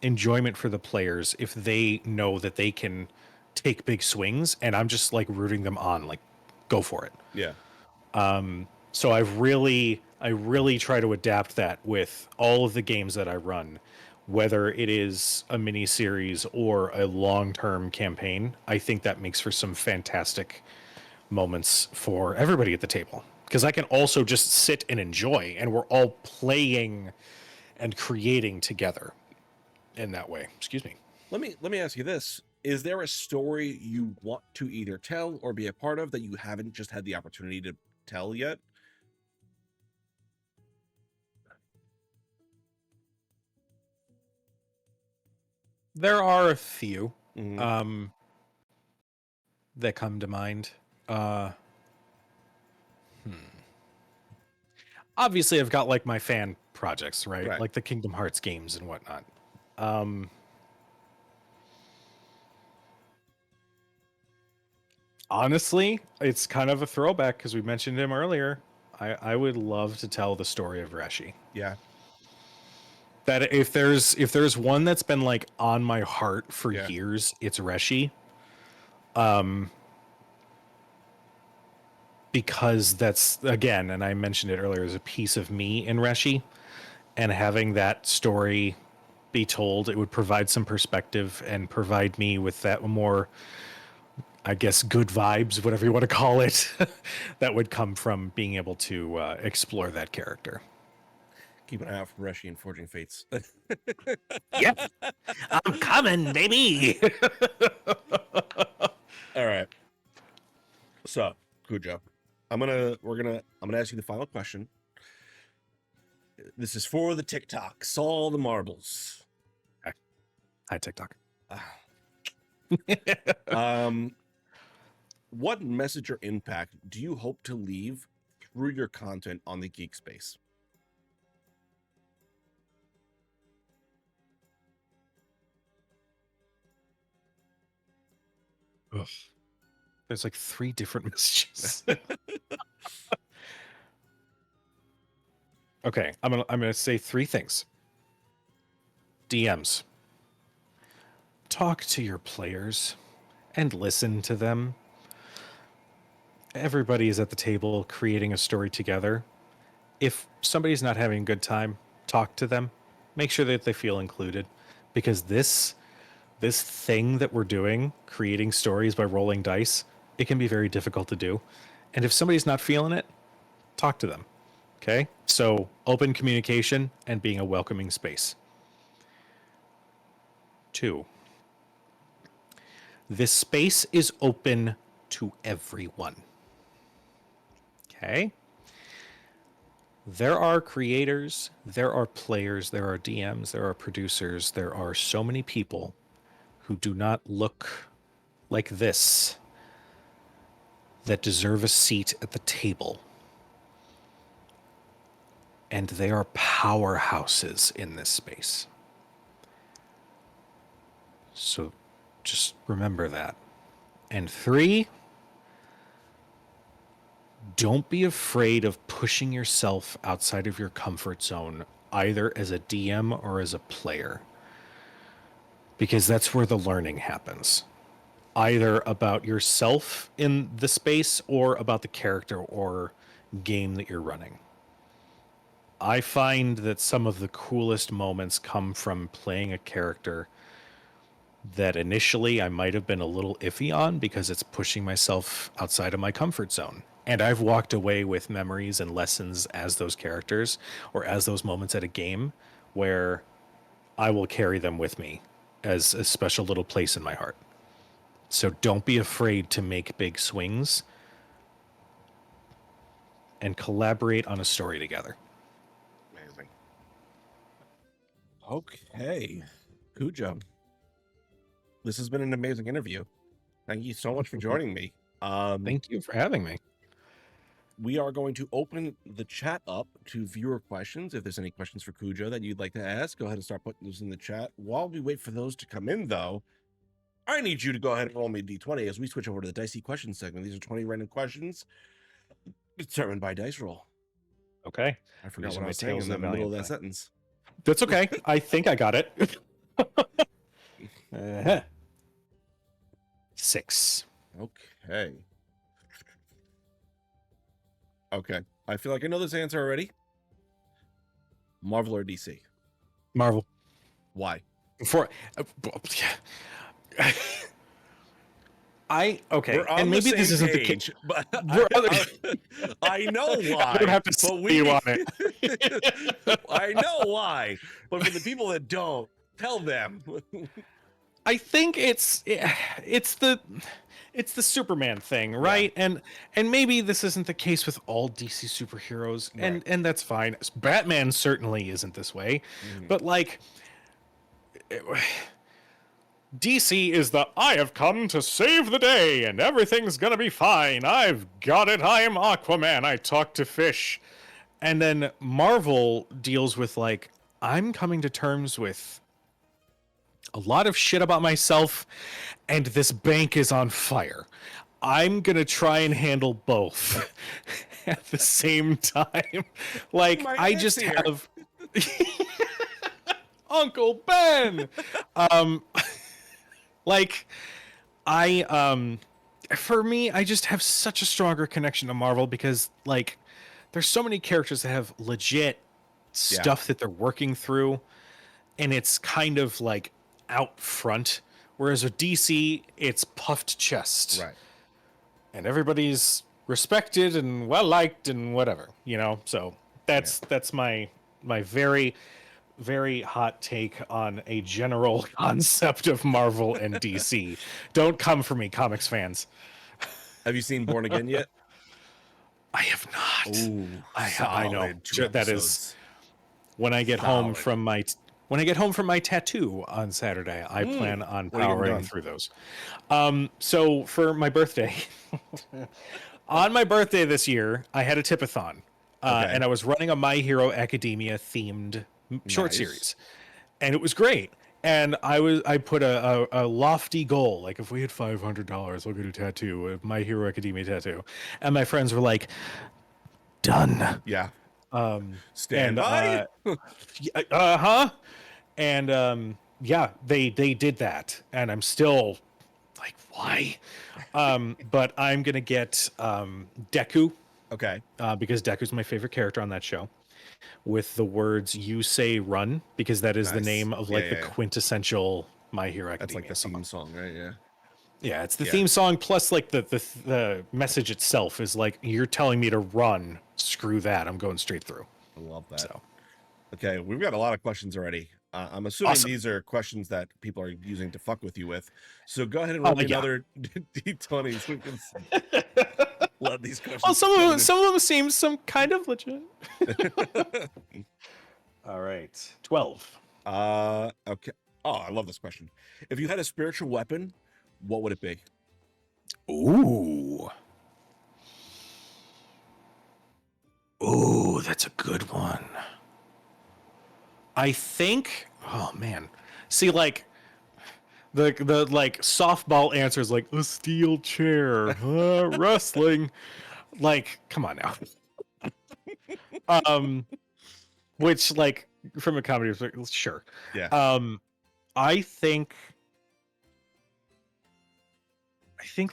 B: enjoyment for the players if they know that they can take big swings and I'm just like rooting them on, like, go for it.
A: Yeah.
B: So I really try to adapt that with all of the games that I run, whether it is a mini series or a long-term campaign. I think that makes for some fantastic moments for everybody at the table because I can also just sit and enjoy and we're all playing and creating together in that way. Excuse me.
A: Let me ask you this. Is there a story you want to either tell or be a part of that you haven't just had the opportunity to tell yet?
B: There are a few
A: Mm-hmm.
B: that come to mind. Uh, Obviously I've got like my fan projects, right?
A: Right.
B: Like the Kingdom Hearts games and whatnot. Honestly, it's kind of a throwback because we mentioned him earlier. I would love to tell the story of Reshi.
A: Yeah.
B: That if there's one that's been like on my heart for
A: Yeah.
B: years, it's Reshi. Because that's again, and I mentioned it earlier, is a piece of me in Reshi, and having that story be told, it would provide some perspective and provide me with that more, I guess, good vibes, whatever you want to call it, that would come from being able to explore that character.
A: Keep an eye out for Reshi and Forging Fates.
B: Yep, I'm coming, baby.
A: All right. So, Kujo, I'm gonna ask you the final question. This is for the TikTok. Saw the marbles.
B: Hi, TikTok.
A: Ah. um, what message or impact do you hope to leave through your content on the Geek Space?
B: Ugh. There's like 3 different messages. Okay, I'm gonna say 3 things. DMs. Talk to your players and listen to them. Everybody is at the table creating a story together. If somebody's not having a good time, talk to them. Make sure that they feel included, because this thing that we're doing, creating stories by rolling dice, it can be very difficult to do. And if somebody's not feeling it, talk to them. Okay? So, open communication and being a welcoming space. 2. This space is open to everyone. Okay? There are creators, there are players, there are DMs, there are producers, there are so many people who do not look like this that deserve a seat at the table. And they are powerhouses in this space. So just remember that. And 3, don't be afraid of pushing yourself outside of your comfort zone, either as a DM or as a player. Because that's where the learning happens. Either about yourself in the space or about the character or game that you're running. I find that some of the coolest moments come from playing a character that initially I might have been a little iffy on because it's pushing myself outside of my comfort zone. And I've walked away with memories and lessons as those characters or as those moments at a game where I will carry them with me as a special little place in my heart. So don't be afraid to make big swings and collaborate on a story together.
A: Amazing. Okay. Kujo, this has been an amazing interview. Thank you so much for joining me.
B: Thank you for having me.
A: We are going to open the chat up to viewer questions. If there's any questions for Kujo that you'd like to ask, go ahead and start putting those in the chat. While we wait for those to come in, though, I need you to go ahead and roll me a d20 as we switch over to the dicey questions segment. These are 20 random questions determined by dice roll.
B: Okay.
A: I forgot
B: These
A: what
B: are
A: I
B: my
A: was saying in
B: tales
A: the
B: of
A: middle of that
B: valiant
A: sentence.
B: That's okay. I think I got it. 6.
A: Okay. Okay. I feel like I know this answer already. Marvel or DC?
B: Marvel.
A: Why?
B: Before okay,
A: We're on
B: and maybe this isn't the case,
A: but
B: but
A: I know why.
B: I don't have to
A: but
B: see you on it.
A: I know why, but for the people that don't, tell them.
B: I think it's the Superman thing, right?
A: Yeah.
B: And maybe this isn't the case with all DC superheroes,
A: Right.
B: and that's fine. Batman certainly isn't this way, but like DC is the I have come to save the day and everything's gonna be fine. I've got it. I am Aquaman. I talk to fish. And then Marvel deals with like, I'm coming to terms with a lot of shit about myself and this bank is on fire. I'm gonna try and handle both at the same time. Like,
A: My
B: I
A: aunt's
B: just
A: here.
B: have Uncle Ben. Like, for me, I just have such a stronger connection to Marvel because, like, there's so many characters that have legit stuff that they're working through, and it's kind of like out front. Whereas with DC, it's puffed chest,
A: Right.
B: and everybody's respected and well liked and whatever, you know. So that's my very very hot take on a general concept of Marvel and DC. Don't come for me, comics fans.
A: Have you seen Born Again yet?
B: I have not.
A: Ooh,
B: I know. That is when I get home from my tattoo on Saturday. I plan on powering through those. So for my birthday, on my birthday this year, I had a tipathon, and I was running a My Hero Academia themed short series, and it was great. And I put a lofty goal, like if we hit $500, I'll get a tattoo, a My Hero Academia tattoo. And my friends were like, done.
A: Yeah.
B: Stand
A: by.
B: And yeah, they did that, and I'm still like, why? But I'm gonna get Deku,
A: Okay.
B: because Deku's my favorite character on that show. With the words "You say run," because that is the
A: Nice.
B: name of
A: Yeah,
B: like the
A: yeah, yeah.
B: quintessential My Hero
A: That's like
B: Academia
A: the
B: song.
A: theme song, right? Yeah.
B: Yeah, it's the
A: Yeah.
B: theme song plus like the message itself is like, you're telling me to run. Screw that. I'm going straight through.
A: I love that.
B: So
A: Okay, we've got a lot of questions already. I'm assuming
B: Awesome.
A: these are questions that people are using to fuck with you with. So go ahead and roll me
B: Yeah.
A: another D20 so we can let these questions.
B: Well,
A: come
B: some of them seem some kind of legit. All right, 12.
A: Okay. Oh, I love this question. If you had a spiritual weapon, what would it be?
B: Ooh. Ooh, that's a good one. I think, oh man. See, like the like softball answers like a steel chair, wrestling. Like, come on now. Which like from a comedy perspective, sure.
A: Yeah.
B: I think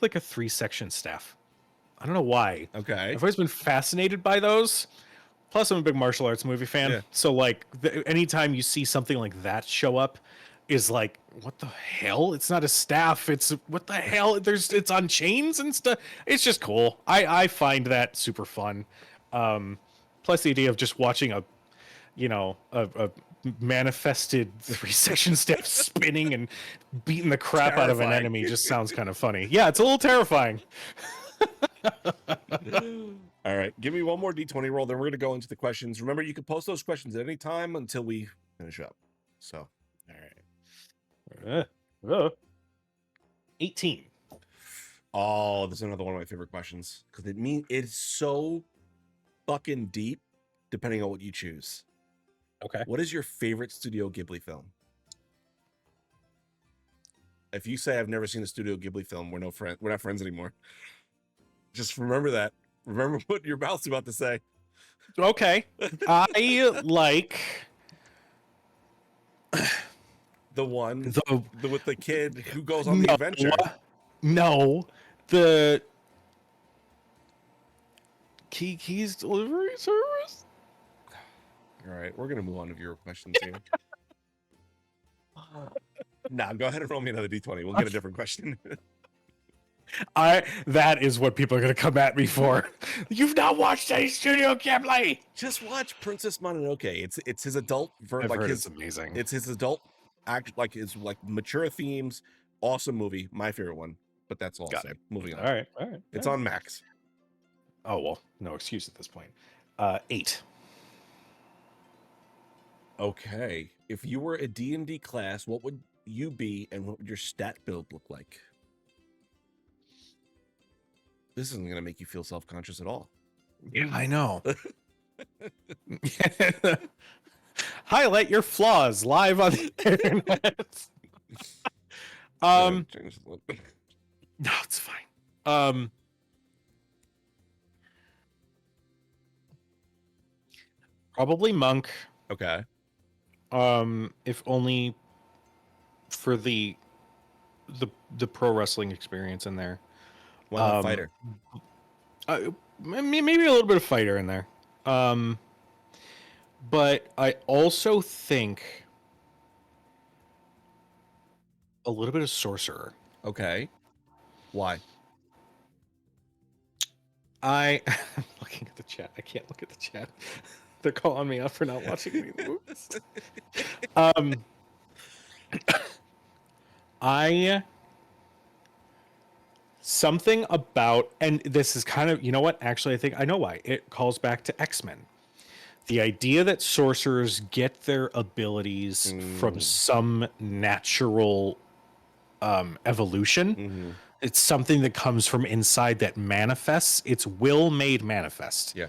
B: like a 3-section staff. I don't know why.
A: Okay.
B: I've always been fascinated by those. Plus, I'm a big martial arts movie fan.
A: Yeah.
B: So, like, anytime you see something like that show up, is like, what the hell? It's not a staff. It's what the hell? It's on chains and stuff. It's just cool. I find that super fun. Plus, the idea of just watching a manifested 3-section staff spinning and beating the crap out of an
A: Terrifying.
B: enemy just sounds kind of funny. Yeah, it's a little terrifying.
A: All right, give me one more D20 roll, then we're going to go into the questions. Remember, you can post those questions at any time until we finish up. So,
B: all right. 18.
A: Oh, this is another one of my favorite questions because it's so fucking deep, depending on what you choose.
B: Okay.
A: What is your favorite Studio Ghibli film? If you say I've never seen a Studio Ghibli film, we're not friends anymore. Just remember that. Remember what your mouth's about to say.
B: Okay. I like
A: the one with the kid who goes on the adventure.
B: No, the Kiki's delivery service.
A: All right, we're gonna move on to your questions here. Nah, go ahead and roll me another D20. We'll get a different question.
B: That is what people are gonna come at me for. You've not watched any Studio Ghibli.
A: Just watch Princess Mononoke. It's his adult
B: it's amazing.
A: It's his adult his mature themes. Awesome movie. My favorite one. But that's all I'll say. Moving on.
B: All right.
A: It's on Max.
B: Oh well, no excuse at this point. 8.
A: Okay. If you were a D&D class, what would you be and what would your stat build look like? This isn't going to make you feel self-conscious at all.
B: Yeah, I know. Highlight your flaws live on the internet. No, it's fine. Probably monk.
A: Okay.
B: If only for the pro wrestling experience in there.
A: Why not fighter?
B: Maybe a little bit of fighter in there. But I also think a little bit of sorcerer.
A: Okay. Why?
B: I'm looking at the chat. I can't look at the chat. They're calling me out for not watching any of the movies. Something about, and this is kind of, you know what? Actually, I think I know why. It calls back to X-Men. The idea that sorcerers get their abilities from some natural evolution.
A: Mm-hmm.
B: It's something that comes from inside that manifests. It's will made manifest.
A: Yeah.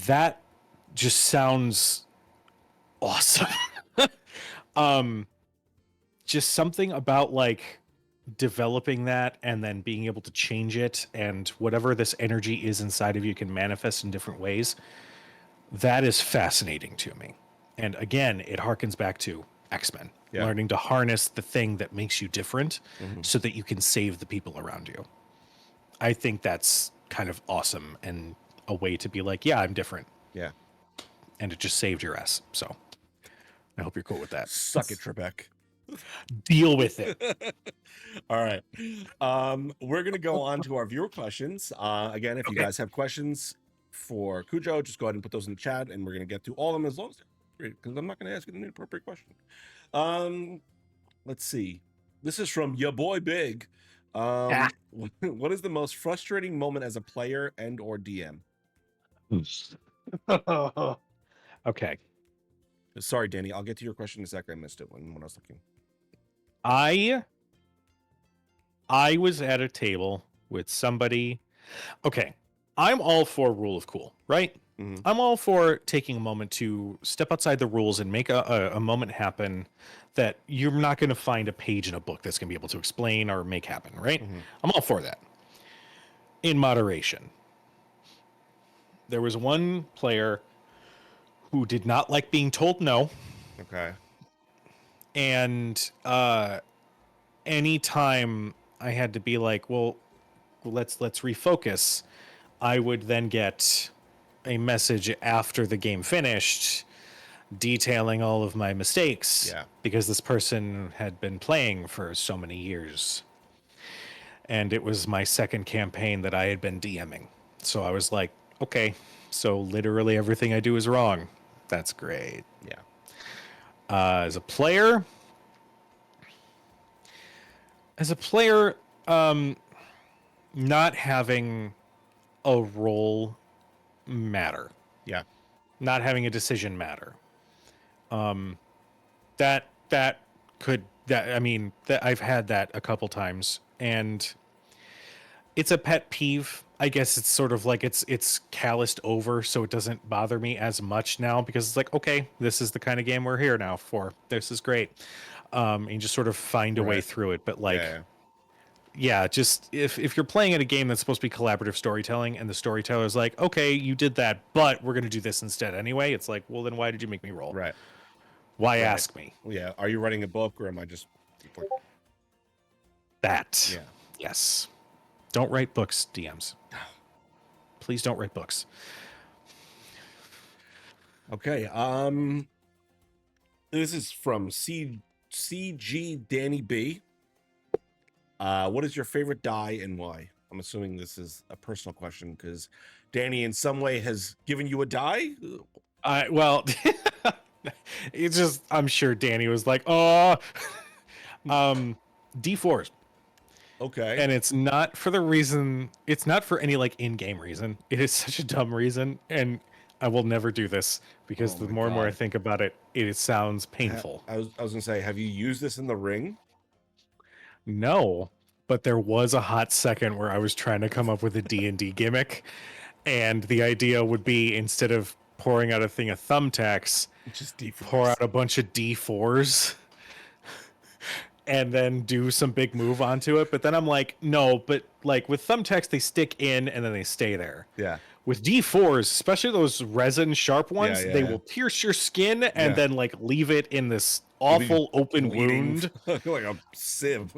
B: That just sounds awesome. Just something about like developing that and then being able to change it, and whatever this energy is inside of you can manifest in different ways. That is fascinating to me. And again, it harkens back to X-Men.
A: Yeah.
B: learning to harness the thing that makes you different
A: Mhm.
B: so that you can save the people around you. I think that's kind of awesome and a way to be like, yeah, I'm different.
A: Yeah.
B: And it just saved your ass. So I hope you're cool with that.
A: Suck it, Trebek.
B: Deal with it.
A: All right. We're gonna go on to our viewer questions. Again, if you
B: Okay.
A: guys have questions for Kujo, just go ahead and put those in the chat, and we're gonna get to all of them as long as because I'm not gonna ask you an inappropriate question. Let's see. This is from your boy Big.
B: Ah.
A: What is the most frustrating moment as a player and or DM?
B: Okay.
A: Sorry, Danny. I'll get to your question in a second. I missed it when I was looking.
B: I was at a table with somebody. Okay. I'm all for rule of cool, right?
A: Mhm.
B: I'm all for taking a moment to step outside the rules and make a moment happen that you're not going to find a page in a book that's going to be able to explain or make happen, right?
A: Mhm.
B: I'm all for that. In moderation. There was one player who did not like being told no,
A: Okay.
B: and anytime I had to be like, well, let's refocus, I would then get a message after the game finished detailing all of my mistakes.
A: Yeah.
B: Because this person had been playing for so many years. And it was my second campaign that I had been DMing. So I was like, okay, so literally everything I do is wrong. That's great.
A: Yeah.
B: As a player, not having a role matter,
A: Yeah.
B: not having a decision matter. That could that I mean that I've had that a couple times, and it's a pet peeve. I guess it's sort of like it's calloused over, so it doesn't bother me as much now because it's like, okay, this is the kind of game we're here now for. This is great. And you just sort of find a way
A: Right.
B: through it. But like,
A: Yeah.
B: yeah, just if you're playing at a game that's supposed to be collaborative storytelling and the storyteller's like, okay, you did that, but we're gonna do this instead anyway, it's like, well, then why did you make me roll?
A: Right.
B: Why
A: Right.
B: ask me?
A: Yeah. Are you writing a book or am I just like,
B: That.
A: yeah.
B: Yes. Don't write books, DMs. Please don't write books.
A: Okay. This is from CG Danny B. What is your favorite die and why? I'm assuming this is a personal question because Danny in some way has given you a die.
B: Well, it's just I'm sure Danny was like, oh, D4s.
A: Okay.
B: And it's not for the reason, it's not for any like in-game reason. It is such a dumb reason, and I will never do this because
A: Oh
B: the
A: my
B: more and more I
A: God.
B: think about it, it sounds painful.
A: I was gonna say, have you used this in the ring?
B: No, but there was a hot second where I was trying to come up with a D&D gimmick, and the idea would be instead of pouring out a thing of thumbtacks,
A: Just
B: pour
A: D4s.
B: out a bunch of D4s and then do some big move onto it. But then I'm like, no, but like with thumbtacks, they stick in and then they stay there.
A: Yeah.
B: With D4s, especially those resin sharp ones,
A: Yeah.
B: they will pierce your skin and
A: Yeah.
B: then like leave it in this
A: You'll be
B: awful open
A: bleeding
B: wound.
A: like a sieve.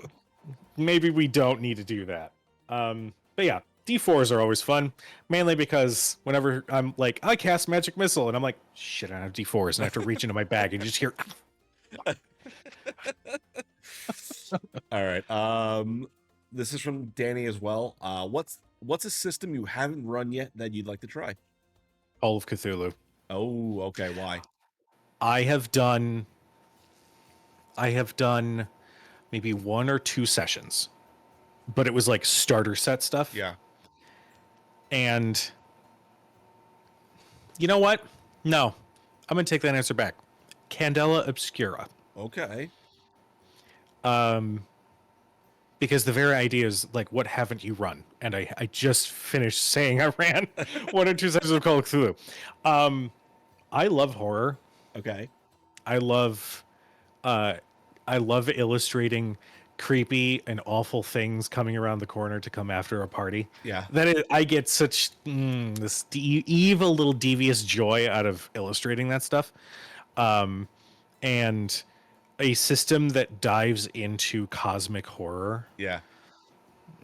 B: Maybe we don't need to do that. But yeah, D4s are always fun, mainly because whenever I'm like, I cast Magic Missile, and I'm like, shit, I don't have D4s, and I have to reach into my bag and you just hear.
A: All right. This is from Danny as well. What's a system you haven't run yet that you'd like to try?
B: Call of Cthulhu.
A: Oh, okay. Why?
B: I have done maybe 1 or 2 sessions, but it was like starter set stuff.
A: Yeah.
B: And you know what? No, I'm gonna take that answer back. Candela Obscura.
A: Okay.
B: Because the very idea is like, what haven't you run? And I just finished saying I ran 1 or 2 sessions of Call of Cthulhu. I love horror.
A: Okay.
B: I love illustrating creepy and awful things coming around the corner to come after a party.
A: Yeah.
B: I get such this evil little devious joy out of illustrating that stuff. And A system that dives into cosmic horror.
A: Yeah,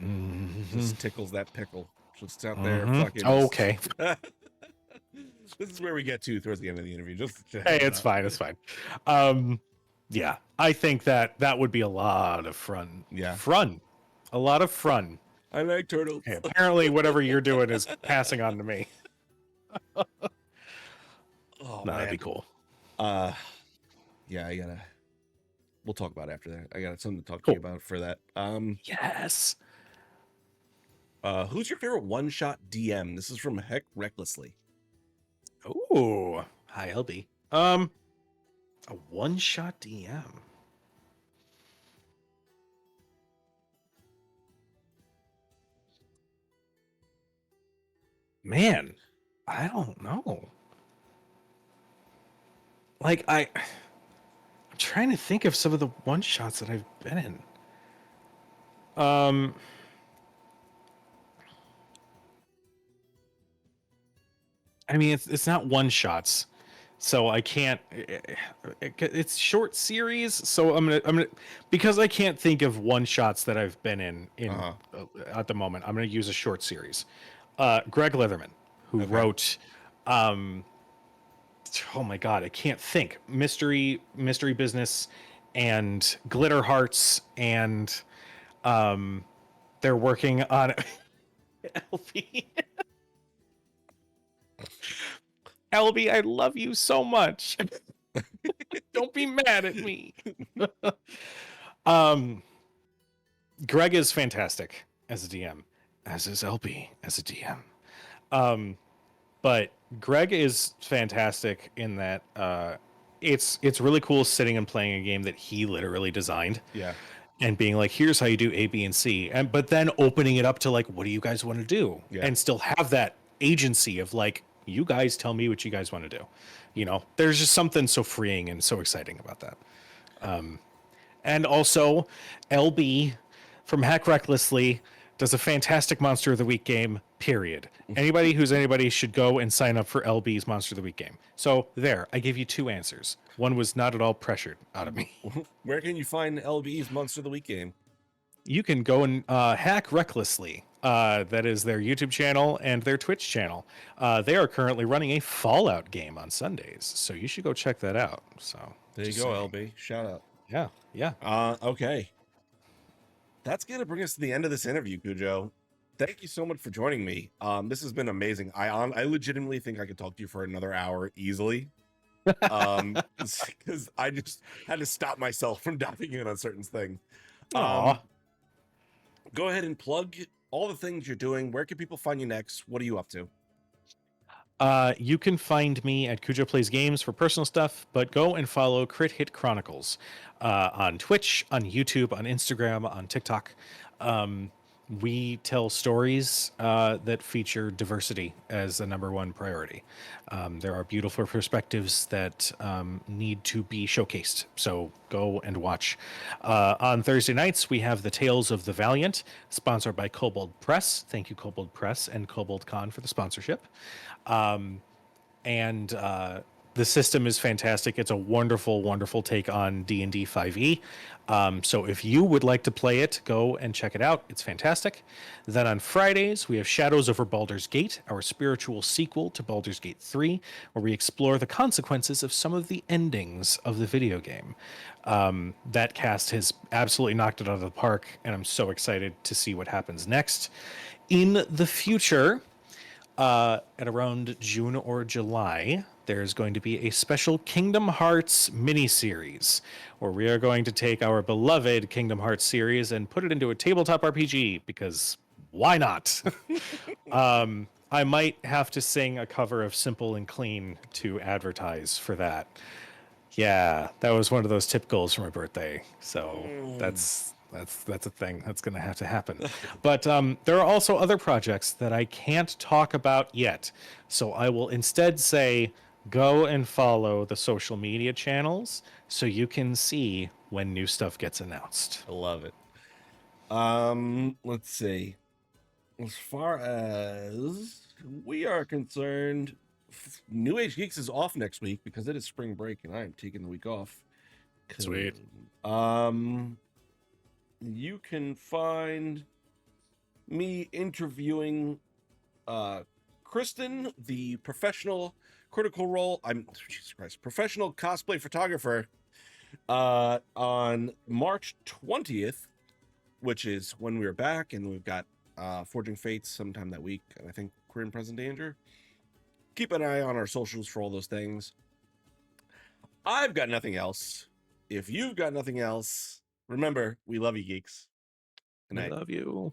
B: Mm-hmm.
A: just tickles that pickle. Just out there,
B: Mm-hmm.
A: fucking. Just...
B: Okay.
A: This is where we get to towards the end of the interview. Just
B: Hey,
A: heads
B: it's
A: up.
B: fine. It's fine. Um, yeah, I think that would be a lot of fun.
A: Yeah,
B: A lot of fun.
A: I like turtles.
B: Hey, apparently, whatever you're doing is passing on to me.
A: Oh
B: No, that'd be
A: man.
B: cool.
A: Yeah, I gotta. We'll talk about it after that. I got something to talk to
B: Cool.
A: you about for that.
B: Yes.
A: Who's your favorite one-shot DM? This is from Heck Recklessly.
B: Ooh. Hi, LB. A one-shot DM. Man, I don't know. Like I'm trying to think of some of the one-shots that I've been in. I mean, it's not one-shots, so I can't. It's short series, so I'm gonna because I can't think of one-shots that I've been in at the moment. I'm gonna use a short series. Greg Leatherman, who
A: Okay.
B: wrote, oh my god, I can't think. Mystery Business, and Glitter Hearts, and they're working on LB. LB, I love you so much. Don't be mad at me. um, Greg is fantastic as a DM, as is LB as a DM. But Greg is fantastic in that it's really cool sitting and playing a game that he literally designed.
A: Yeah.
B: And being like, here's how you do A, B, and C. And but then opening it up to like, what do you guys want to do?
A: Yeah.
B: And still have that agency of like, you guys tell me what you guys want to do. You know, there's just something so freeing and so exciting about that. And also, LB from Hack Recklessly does a fantastic Monster of the Week game, period. Anybody who's anybody should go and sign up for LB's Monster of the Week game. So there, I gave you two answers. One was not at all pressured out of me.
A: Where can you find LB's Monster of the Week game?
B: You can go and Hack Recklessly. That is their YouTube channel and their Twitch channel. They are currently running a Fallout game on Sundays, so you should go check that out. So
A: There you go, LB. Shout out.
B: Yeah, yeah.
A: Okay. That's gonna bring us to the end of this interview, Kujo. Thank you so much for joining me. This has been amazing. I legitimately think I could talk to you for another hour easily. Because I just had to stop myself from diving in on certain things. Go ahead and plug all the things you're doing. Where can people find you next? What are you up to?
B: You can find me at KujoPlaysGames for personal stuff, but go and follow Crit Hit Chronicles on Twitch, on YouTube, on Instagram, on TikTok. We tell stories that feature diversity as the number one priority. There are beautiful perspectives that need to be showcased, so go and watch. On Thursday nights, we have the Tales of the Valiant, sponsored by Kobold Press. Thank you, Kobold Press and Kobold Con, for the sponsorship. And the system is fantastic. It's a wonderful, wonderful take on D&D 5e. So if you would like to play it, go and check it out. It's fantastic. Then on Fridays, we have Shadows over Baldur's Gate, our spiritual sequel to Baldur's Gate 3, where we explore the consequences of some of the endings of the video game. That cast has absolutely knocked it out of the park, and I'm so excited to see what happens next. In the future, at around June or July, there's going to be a special Kingdom Hearts mini-series where we are going to take our beloved Kingdom Hearts series and put it into a tabletop RPG, because why not? I might have to sing a cover of Simple and Clean to advertise for that. Yeah, that was one of those tip goals for my birthday. So that's a thing that's going to have to happen. But there are also other projects that I can't talk about yet. So I will instead say, go and follow the social media channels so you can see when new stuff gets announced.
A: I love it. Let's see. As far as we are concerned, New Age Geeks is off next week because it is spring break and I am taking the week off.
B: Sweet.
A: You can find me interviewing Kristen, the professional Critical Role. Jesus Christ, professional cosplay photographer, on March 20th, which is when we're back, and we've got Forging Fates sometime that week, and I think we're in Present Danger. Keep an eye on our socials for all those things. I've got nothing else. If you've got nothing else, remember, we love you, geeks. Good
B: I
A: night.
B: love you.